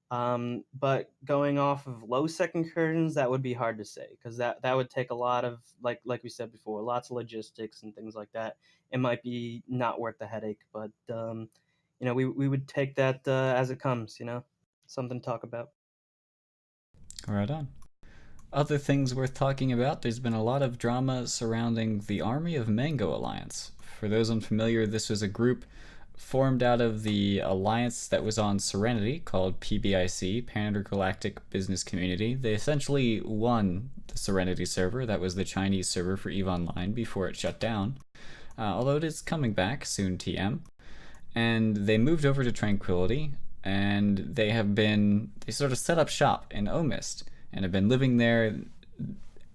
But going off of low sec incursions, that would be hard to say because that would take a lot of like we said before, lots of logistics and things like that. It might be not worth the headache, but we would take that as it comes. Something to talk about. Right on. Other things worth talking about, there's been a lot of drama surrounding the Army of Mango Alliance. For those unfamiliar, this was a group formed out of the alliance that was on Serenity called PBIC, Pan-Intergalactic Business Community. They essentially won the Serenity server, that was the Chinese server for EVE Online before it shut down, although it is coming back soon, TM. And they moved over to Tranquility, and they sort of set up shop in Omist and have been living there.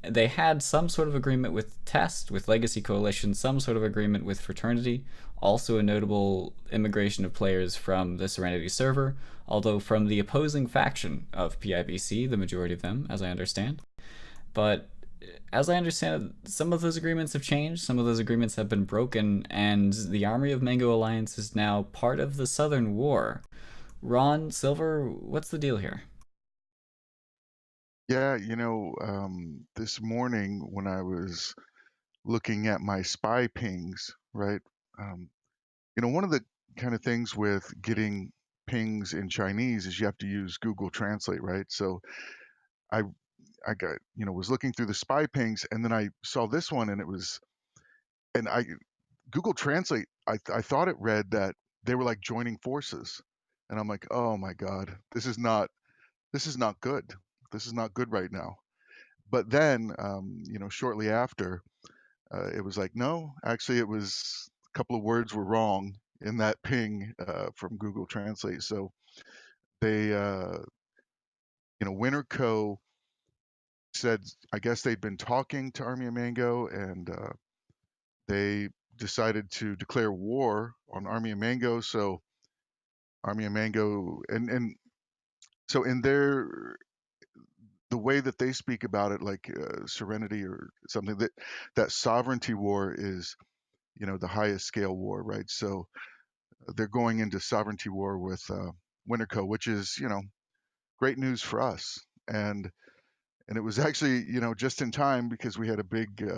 They had some sort of agreement with Test, with Legacy Coalition, some sort of agreement with Fraternity, also a notable immigration of players from the Serenity server, although from the opposing faction of PIBC, the majority of them, as I understand. But as I understand it, some of those agreements have changed, some of those agreements have been broken, and the Army of Mango Alliance is now part of the Southern War. Ron, Silver, what's the deal here? Yeah, this morning when I was looking at my spy pings, right? One of the kind of things with getting pings in Chinese is you have to use Google Translate, right? So I I got, was looking through the spy pings, and then I saw this one, and I Google Translate, I thought it read that they were like joining forces. And I'm like, "Oh my God, this is not good. This is not good right now." But then, shortly after, it was like, no, actually, it was a couple of words were wrong in that ping from Google Translate. So they, Winter Co. said, I guess they'd been talking to Army of Mango, and they decided to declare war on Army of Mango. So Army of Mango, and so in the way that they speak about it, like Serenity or something, that sovereignty war is, the highest scale war, right? So they're going into sovereignty war with Winterco, which is, great news for us. And it was actually, just in time because we had a big,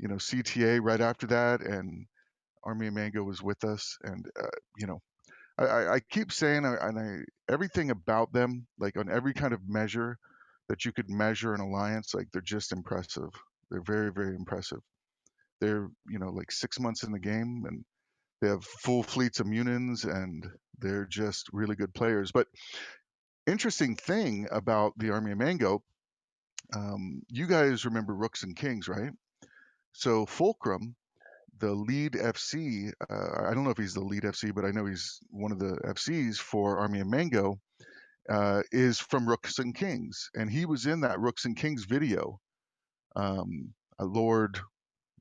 CTA right after that, and Army of Mango was with us, and you know, I keep saying, everything about them, like on every kind of measure that you could measure an alliance, like they're just impressive. They're very, very impressive. They're, you know, like 6 months in the game, and they have full fleets of Munins, and they're just really good players. But interesting thing about the Army of Mango, you guys remember Rooks and Kings, right? So Fulcrum, the lead FC, I don't know if he's the lead FC, but I know he's one of the FCs for Army of Mango, is from Rooks and Kings, and he was in that Rooks and Kings video. Lord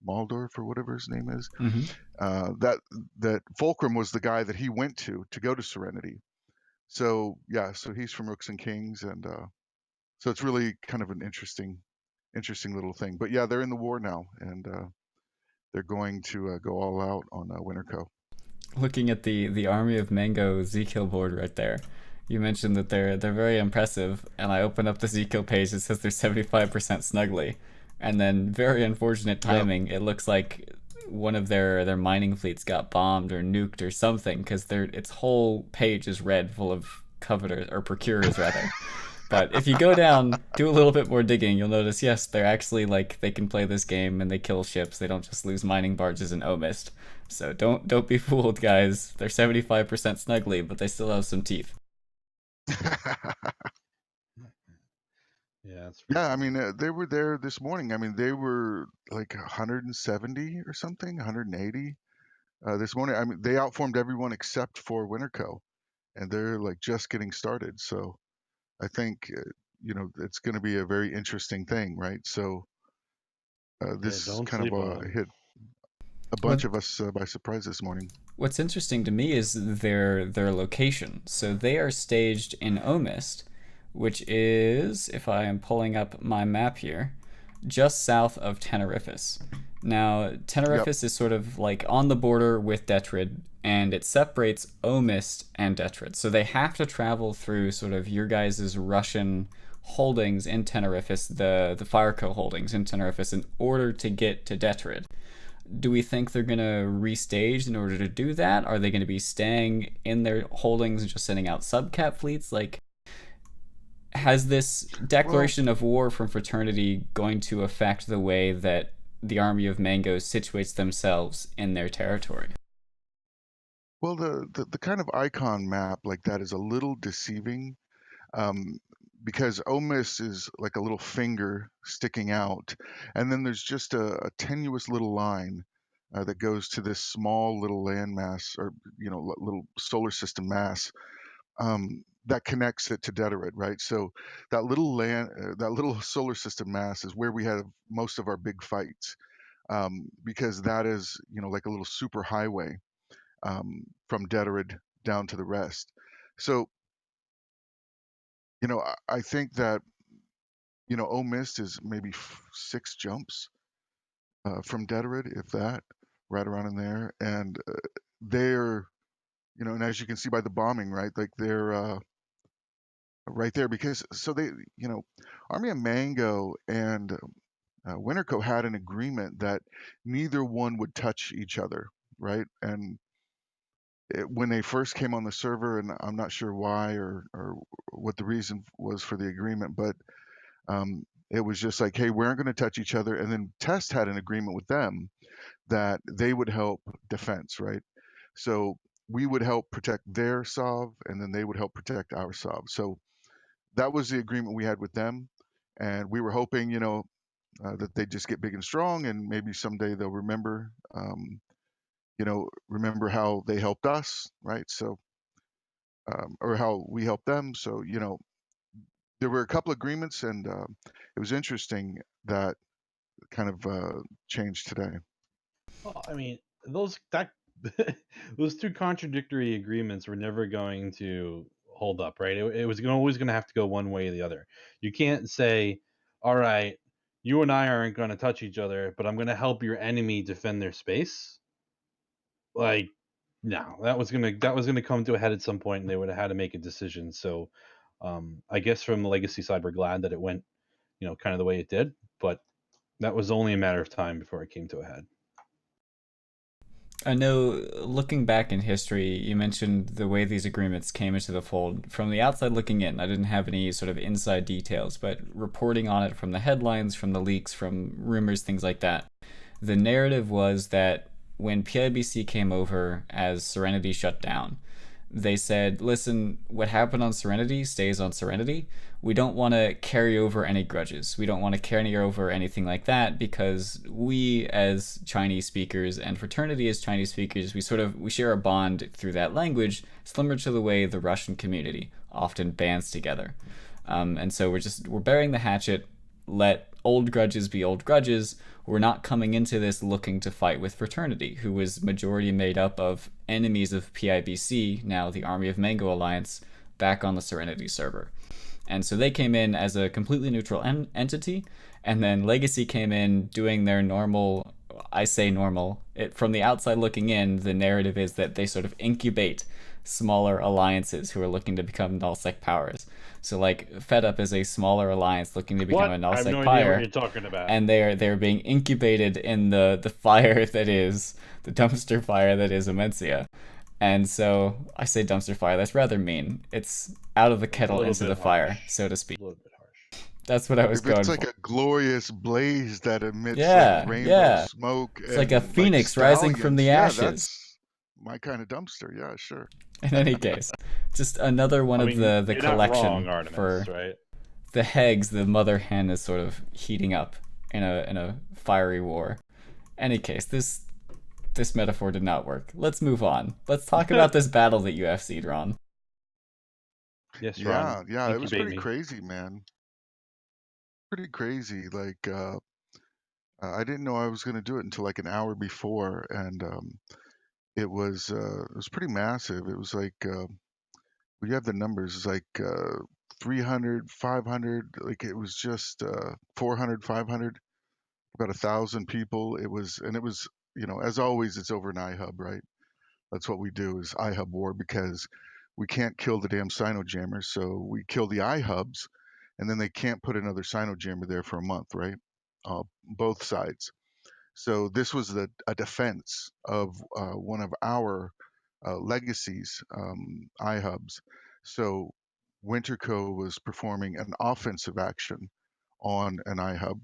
Maldorf or whatever his name is. Mm-hmm. That Fulcrum was the guy that he went to go to Serenity. So yeah, so he's from Rooks and Kings, and so it's really kind of an interesting little thing. But yeah, they're in the war now, and they're going to go all out on Winterco. Looking at the Army of Mango Z-Kill board right there, you mentioned that they're very impressive, and I open up the Z-Kill page. It says they're 75% snugly, and then very unfortunate timing. Yep. It looks like one of their mining fleets got bombed or nuked or something, because its whole page is red, full of covetors or procurers rather. But if you go down, do a little bit more digging, you'll notice, yes, they're actually, like, they can play this game and they kill ships. They don't just lose mining barges in Omist. So don't be fooled, guys. They're 75% snugly, but they still have some teeth. Yeah, that's yeah. I mean, they were there this morning. I mean, they were like 170 or something, 180 this morning. I mean, they outformed everyone except for Winterco, and they're like just getting started. So I think you know, it's going to be a very interesting thing, right? So this don't kind sleep on of them. hit a bunch of us by surprise this morning. What's interesting to me is their location. So they are staged in Omist, which is, if I am pulling up my map here, just south of Tenerifis. Now, Tenerifis is sort of like on the border with Detrid, and it separates Omist and Detrid. So they have to travel through sort of your guys' Russian holdings in Tenerifis, the Fireco holdings in Tenerifis, in order to get to Detrid. Do we think they're going to restage in order to do that? Are they going to be staying in their holdings and just sending out subcap fleets? Like, has this declaration of war from Fraternity going to affect the way that the Army of Mango situates themselves in their territory? Well, the kind of icon map like that is a little deceiving, because Omist is like a little finger sticking out, and then there's just a tenuous little line that goes to this small little landmass, or you know, little solar system mass, that connects it to Deuterid, right? So that little solar system mass is where we have most of our big fights, because that is, you know, like a little super highway, from Deuterid down to the rest. So, you know, I think that, you know, Omist is maybe 6 jumps from Deuterid, if that, right around in there. And they're, you know, and as you can see by the bombing, right, like they're right there, because so they, you know, Army of Mango and Winterco had an agreement that neither one would touch each other, right? And when they first came on the server, and I'm not sure why or what the reason was for the agreement, but it was just like, hey, we aren't going to touch each other. And then Test had an agreement with them that they would help defense, right? So we would help protect their Sov, and then they would help protect our Sov. So that was the agreement we had with them, and we were hoping, you know, that they just get big and strong, and maybe someday they'll remember, you know, remember how they helped us, right? So, or how we helped them. So, you know, there were a couple agreements, and it was interesting that kind of changed today. Well, I mean, those two contradictory agreements were never going to hold up, right? It was always going to have to go one way or the other. You can't say, all right, you and I aren't going to touch each other, but I'm going to help your enemy defend their space. Like, no, that was gonna come to a head at some point, and they would have had to make a decision. So, I guess from the legacy side, we're glad that it went, you know, kind of the way it did. But that was only a matter of time before it came to a head. I know, looking back in history, you mentioned the way these agreements came into the fold. From the outside looking in, I didn't have any sort of inside details, but reporting on it from the headlines, from the leaks, from rumors, things like that, the narrative was that when PIBC came over as Serenity shut down, they said, listen, what happened on Serenity stays on Serenity. We don't want to carry over any grudges. We don't want to carry over anything like that because we, as Chinese speakers and fraternity as Chinese speakers, we share a bond through that language, similar to the way the Russian community often bands together. And so we're burying the hatchet. Let old grudges be old grudges. We're not coming into this looking to fight with fraternity, who was majority made up of enemies of PIBC, now the Army of Mango Alliance, back on the Serenity server. And so they came in as a completely neutral entity, and then Legacy came in doing their normal. I say normal. From the outside looking in, the narrative is that they sort of incubate smaller alliances who are looking to become nullsec powers. So like FedUp is a smaller alliance looking to become a I have nullsec no idea power, what you're talking about. and they're being incubated in the fire that is the dumpster fire that is Amencia. And so I say dumpster fire. That's rather mean. It's out of the kettle into the fire, so to speak. A little bit harsh. That's what I was If going it's like for. a glorious blaze that emits Yeah, like rainbow yeah. smoke, It's like a and phoenix rising from the stallions, yeah, ashes. that's my kind of dumpster. Yeah, sure. In any case, just another one of the you're collection not wrong, Artimus, for right? the Hegs. The mother hen is sort of heating up in a fiery war. Any case, this metaphor did not work. Let's move on. Let's talk about this battle that you FC'd, Ron. Yes, Yeah, Ron. yeah, it was Incubate pretty me. crazy, man. Pretty crazy. Like, I didn't know I was gonna do it until like an hour before, and it was pretty massive. It was like we have the numbers. It's like 300, 500. Like it was just 400, 500, about 1,000 people. It was, as always, it's over an iHub, right? That's what we do is iHub war because we can't kill the damn Sinojammers, so we kill the iHubs, and then they can't put another Sinojammer there for a month, right? Both sides. So this was a defense of one of our legacies, iHubs. So Winterco was performing an offensive action on an iHub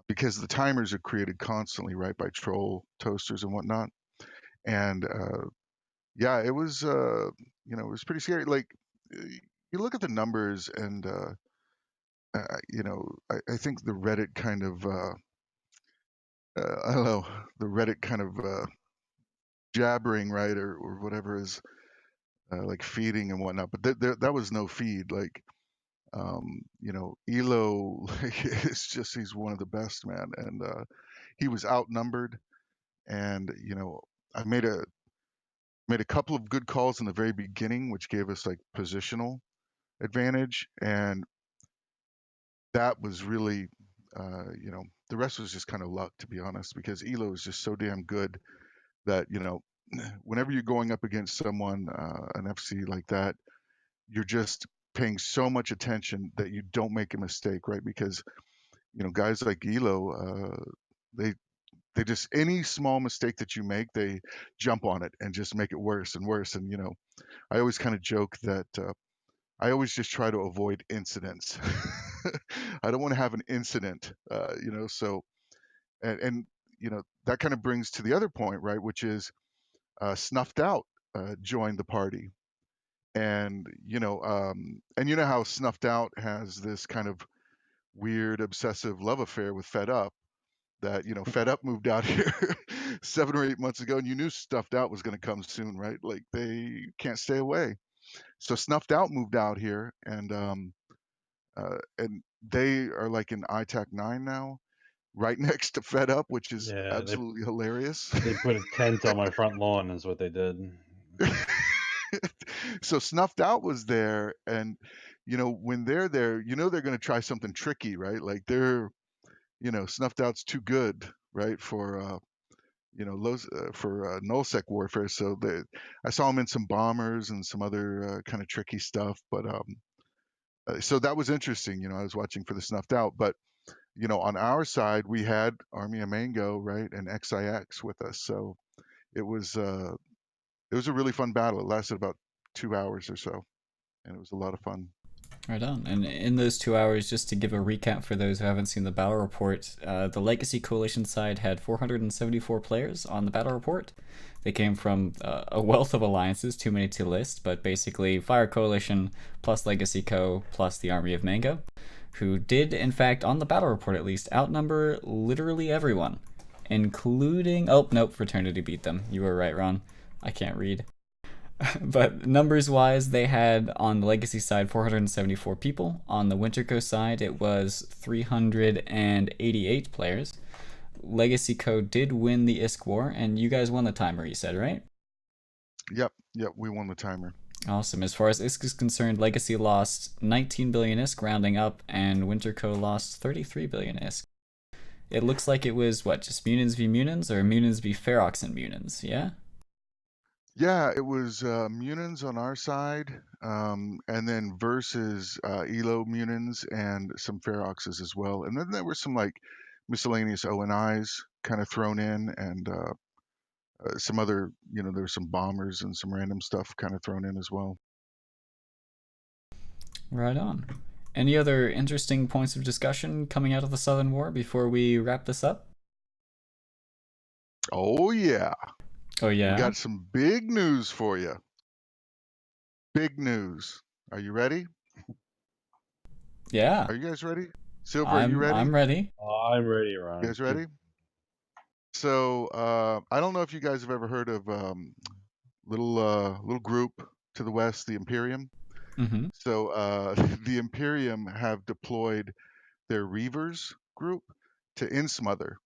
because the timers are created constantly, right, by troll toasters and whatnot. And yeah, it was pretty scary. Like you look at the numbers, and I think the Reddit kind of I don't know, the Reddit kind of jabbering, right, or whatever is like feeding and whatnot. But that was no feed. Like Elo, like, he's one of the best, man, and he was outnumbered. And I made a couple of good calls in the very beginning, which gave us like positional advantage, and that was really, the rest was just kind of luck, to be honest, because Elo is just so damn good that whenever you're going up against someone, an FC like that, you're just paying so much attention that you don't make a mistake, right? Because guys like Elo, they they just any small mistake that you make, they jump on it and just make it worse and worse. And I always kind of joke that I always just try to avoid incidents. I don't want to have an incident, So and that kind of brings to the other point, right? Which is Snuffed Out joined the party, and how Snuffed Out has this kind of weird obsessive love affair with Fed Up. That Fed Up moved out here 7 or 8 months ago, and you knew Snuffed Out was going to come soon, right? Like they can't stay away. So Snuffed Out moved out here, and they are like in ITAC 9 now, right next to Fed Up, which is Yeah, absolutely hilarious. they put a tent on my front lawn, is what they did. So Snuffed Out was there, and when they're there, they're going to try something tricky, right? Like they're, Snuffed Out's too good, right, for for nullsec warfare. So I saw him in some bombers and some other kind of tricky stuff, but so that was interesting. I was watching for the Snuffed Out, but on our side we had Army of Mango, right, and XIX with us, so it was a really fun battle. It lasted about 2 hours or so, and it was a lot of fun. Right on. And in those 2 hours, just to give a recap for those who haven't seen the battle report, the Legacy Coalition side had 474 players on the battle report. They came from a wealth of alliances, too many to list, but basically Fire Coalition plus Legacy Co plus the Army of Mango, who did, in fact, on the battle report at least, outnumber literally everyone, including... Oh, nope, Fraternity beat them. You were right, Ron. I can't read. But numbers-wise, they had, on the Legacy side, 474 people. On the Winterco side, it was 388 players. Legacy Co. did win the ISK war, and you guys won the timer, you said, right? Yep, we won the timer. Awesome. As far as ISK is concerned, Legacy lost 19 billion ISK, rounding up, and Winterco lost 33 billion ISK. It looks like it was, what, just Munins v Munins, or Munins v Ferox and Munins, yeah? Yeah, it was Munins on our side, and then versus Elo Munins and some Feroxes as well. And then there were some like miscellaneous ONIs kind of thrown in, and some other, there were some bombers and some random stuff kind of thrown in as well. Right on. Any other interesting points of discussion coming out of the Southern War before we wrap this up? Oh, yeah. Oh, yeah? We got some big news for you. Big news. Are you ready? Yeah. Are you guys ready? Silver, are you ready? I'm ready. I'm ready, Ron. You guys ready? So, I don't know if you guys have ever heard of little group to the west, the Imperium. Mm-hmm. So, the Imperium have deployed their Reavers group to Insmother.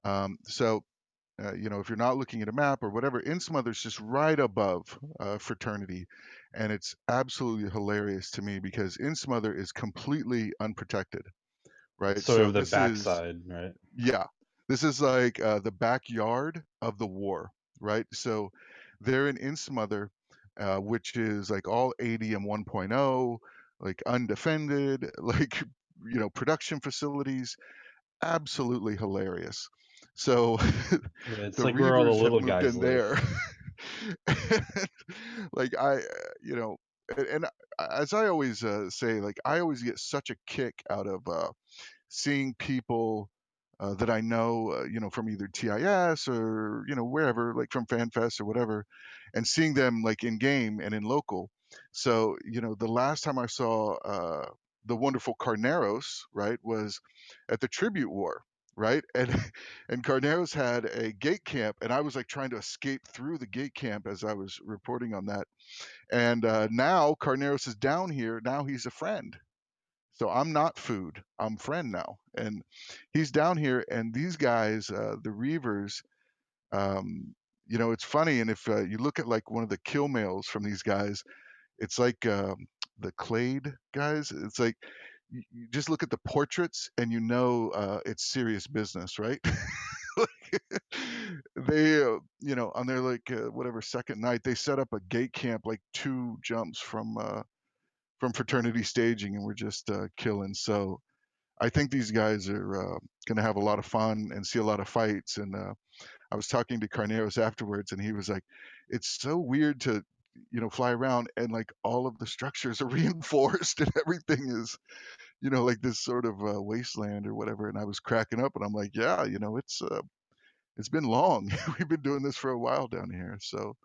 If you're not looking at a map or whatever, Insmother's just right above Fraternity, and it's absolutely hilarious to me because Insmother is completely unprotected, right? Sort of the backside, right? Yeah, this is like the backyard of the war, right? So they're in Insmother, which is like all ADM 1.0, like undefended, like production facilities, absolutely hilarious. So It's the like where all the Reavers have little moved guys in live. there. Like and as I always say, like I always get such a kick out of seeing people that I know, from either TIS or wherever, like from FanFest or whatever, and seeing them like in game and in local. So the last time I saw the wonderful Carneros, right, was at the Tribute War, right, and Carneros had a gate camp, and I was like trying to escape through the gate camp as I was reporting on that. And now Carneros is down here. Now he's a friend. So I'm not food. I'm friend now, and he's down here. And these guys, the Reavers, it's funny. And if you look at like one of the kill mails from these guys, it's like the Clade guys. It's like you just look at the portraits and it's serious business, right? Like, they, on their like whatever second night, they set up a gate camp like 2 jumps from Fraternity staging, and we're just killing. So I think these guys are going to have a lot of fun and see a lot of fights. And I was talking to Carneros afterwards, and he was like, "It's so weird to, fly around and like all of the structures are reinforced and everything is, like this sort of wasteland or whatever." And I was cracking up, and I'm like, "Yeah, it's been long. We've been doing this for a while down here." So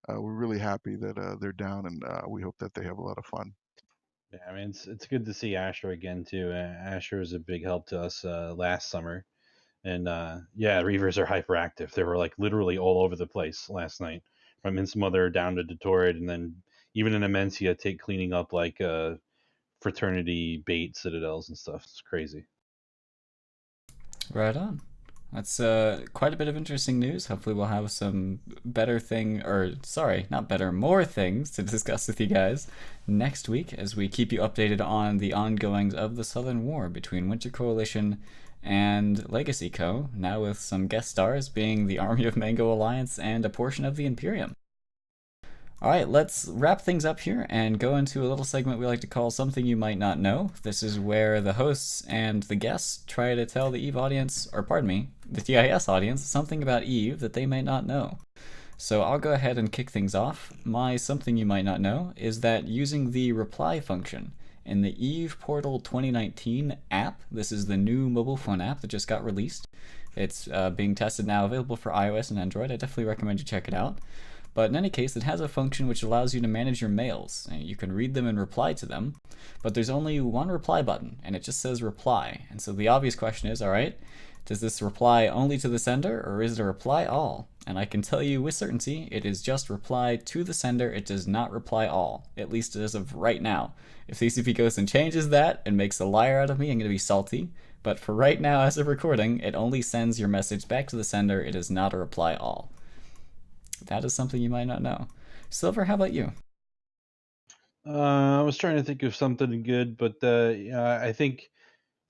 we're really happy that they're down, and we hope that they have a lot of fun. Yeah, I mean it's good to see Asher again too. Asher was a big help to us last summer, and Reavers are hyperactive. They were like literally all over the place last night, from Insmother down to Detroit, and then even in Amencia, take cleaning up like Fraternity bait citadels and stuff. It's crazy. Right on. That's quite a bit of interesting news. Hopefully we'll have some more things to discuss with you guys next week as we keep you updated on the ongoings of the Southern War between Winter Coalition and Legacy Co., now with some guest stars being the Army of Mango Alliance and a portion of the Imperium. Alright, let's wrap things up here and go into a little segment we like to call Something You Might Not Know. This is where the hosts and the guests try to tell the EVE audience, the TIS audience something about Eve that they may not know. So I'll go ahead and kick things off. My something you might not know is that using the reply function in the Eve Portal 2019 app, this is the new mobile phone app that just got released. It's being tested now, available for iOS and Android. I definitely recommend you check it out. But in any case, it has a function which allows you to manage your mails. You can read them and reply to them, but there's only one reply button, and it just says reply. And so the obvious question is, all right, does this reply only to the sender, or is it a reply all? And I can tell you with certainty, it is just reply to the sender. It does not reply all, at least as of right now. If CCP goes and changes that and makes a liar out of me, I'm going to be salty. But for right now, as of recording, it only sends your message back to the sender. It is not a reply all. That is something you might not know. Silver, how about you? I was trying to think of something good, but I think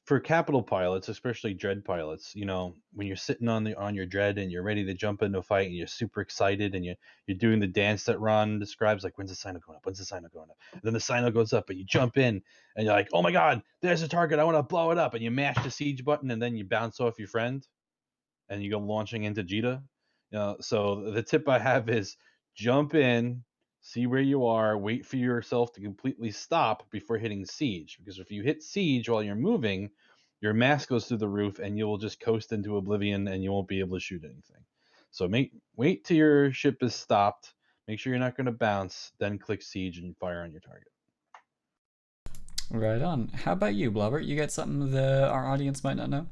for capital pilots, especially dread pilots, when you're sitting on your dread and you're ready to jump into a fight and you're super excited and you're doing the dance that Ron describes, like when's the signal going up? When's the signal going up? And then the signal goes up and you jump in and you're like, oh my god, there's a target, I want to blow it up, and you mash the siege button and then you bounce off your friend and you go launching into Jita. So the tip I have is jump in, see where you are, wait for yourself to completely stop before hitting siege. Because if you hit siege while you're moving, your mass goes through the roof and you will just coast into oblivion and you won't be able to shoot anything. So wait till your ship is stopped. Make sure you're not going to bounce. Then click siege and fire on your target. Right on. How about you, Blobert? You got something our audience might not know?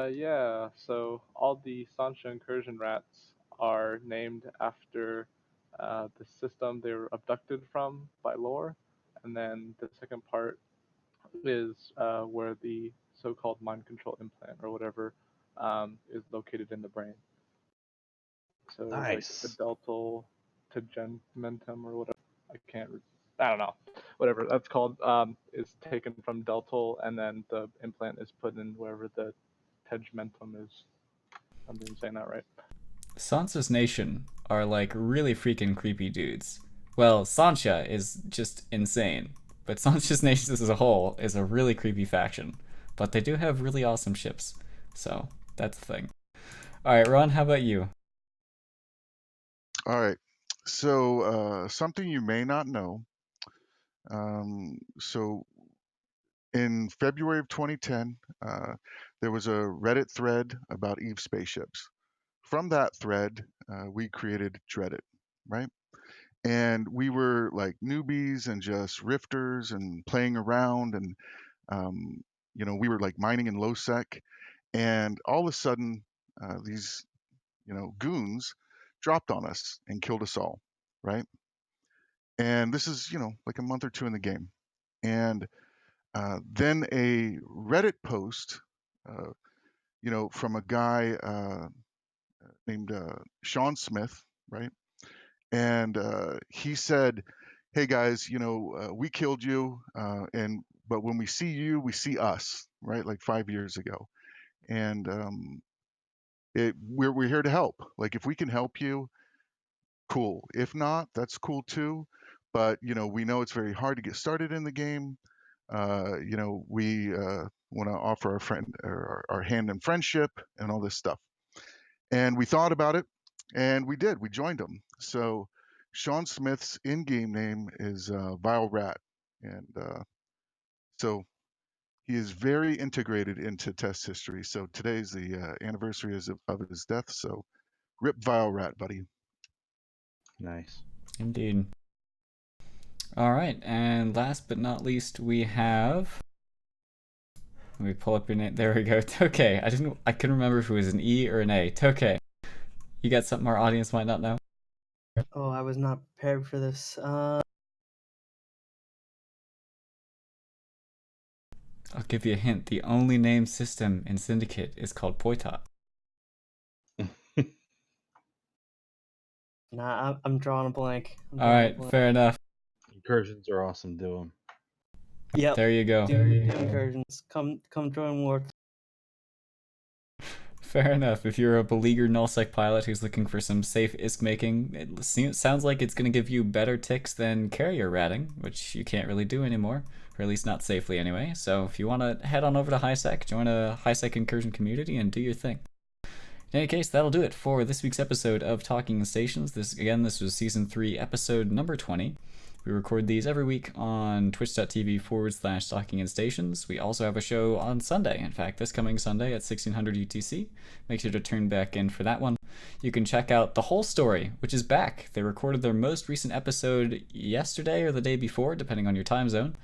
Yeah, so all the Sancha incursion rats are named after the system they were abducted from by lore, and then the second part is where the so-called mind control implant or whatever is located in the brain. So like the Nice. deltal tegmentum or whatever, I don't know, whatever that's called, is taken from deltal, and then the implant is put in wherever the tegmentum is. I'm saying that right. Sansa's Nation are like really freaking creepy dudes. Well, Sancha is just insane, but Sancha's Nation as a whole is a really creepy faction. But they do have really awesome ships, so that's the thing. All right, Ron, how about you? All right. So something you may not know. So in February of 2010, there was a Reddit thread about Eve spaceships. From that thread, we created Dreddit, right? And we were like newbies and just rifters and playing around, and we were like mining in low sec, and all of a sudden, these goons dropped on us and killed us all, right? And this is like a month or two in the game, and then a Reddit post, uh, from a guy named Sean Smith, right? And he said, "Hey guys, we killed you, but when we see you, we see us, right? Like 5 years ago, and we're here to help. Like if we can help you, cool. If not, that's cool too. But we know it's very hard to get started in the game. We want to offer our friend our hand in friendship and all this stuff." And we thought about it, and we did. We joined them. So Sean Smith's in-game name is Vile Rat, and so he is very integrated into test history. So today's the anniversary of his death. So rip Vile Rat, buddy. Nice. Indeed. All right, and last but not least, we have. Let me pull up your name. There we go. Toke. I couldn't remember if it was an E or an A. Toke. You got something our audience might not know? Oh, I was not prepared for this. I'll give you a hint. The only named system in Syndicate is called Poitot. Nah, I'm drawing a blank. All right, fair enough. Incursions are awesome. Do them. Yep. There you go. Do incursions. Come join Warp. Fair enough. If you're a beleaguered nullsec pilot who's looking for some safe ISK making, it sounds like it's going to give you better ticks than carrier ratting, which you can't really do anymore, or at least not safely anyway. So if you want to head on over to High Sec, join a High Sec Incursion community and do your thing. In any case, that'll do it for this week's episode of Talking Stations. This was Season 3, Episode number 20. We record these every week on twitch.tv/Talking in Stations. We also have a show on Sunday. In fact, this coming Sunday at 1600 UTC. Make sure to tune back in for that one. You can check out The Whole Story, which is back. They recorded their most recent episode yesterday or the day before, depending on your time zone,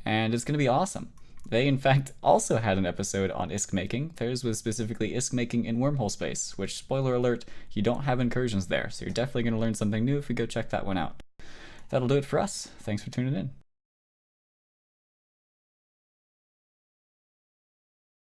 and it's going to be awesome. They, in fact, also had an episode on ISK making. Theirs was specifically ISK making in wormhole space, which, spoiler alert, you don't have incursions there, so you're definitely going to learn something new if you go check that one out. That'll do it for us. Thanks for tuning in.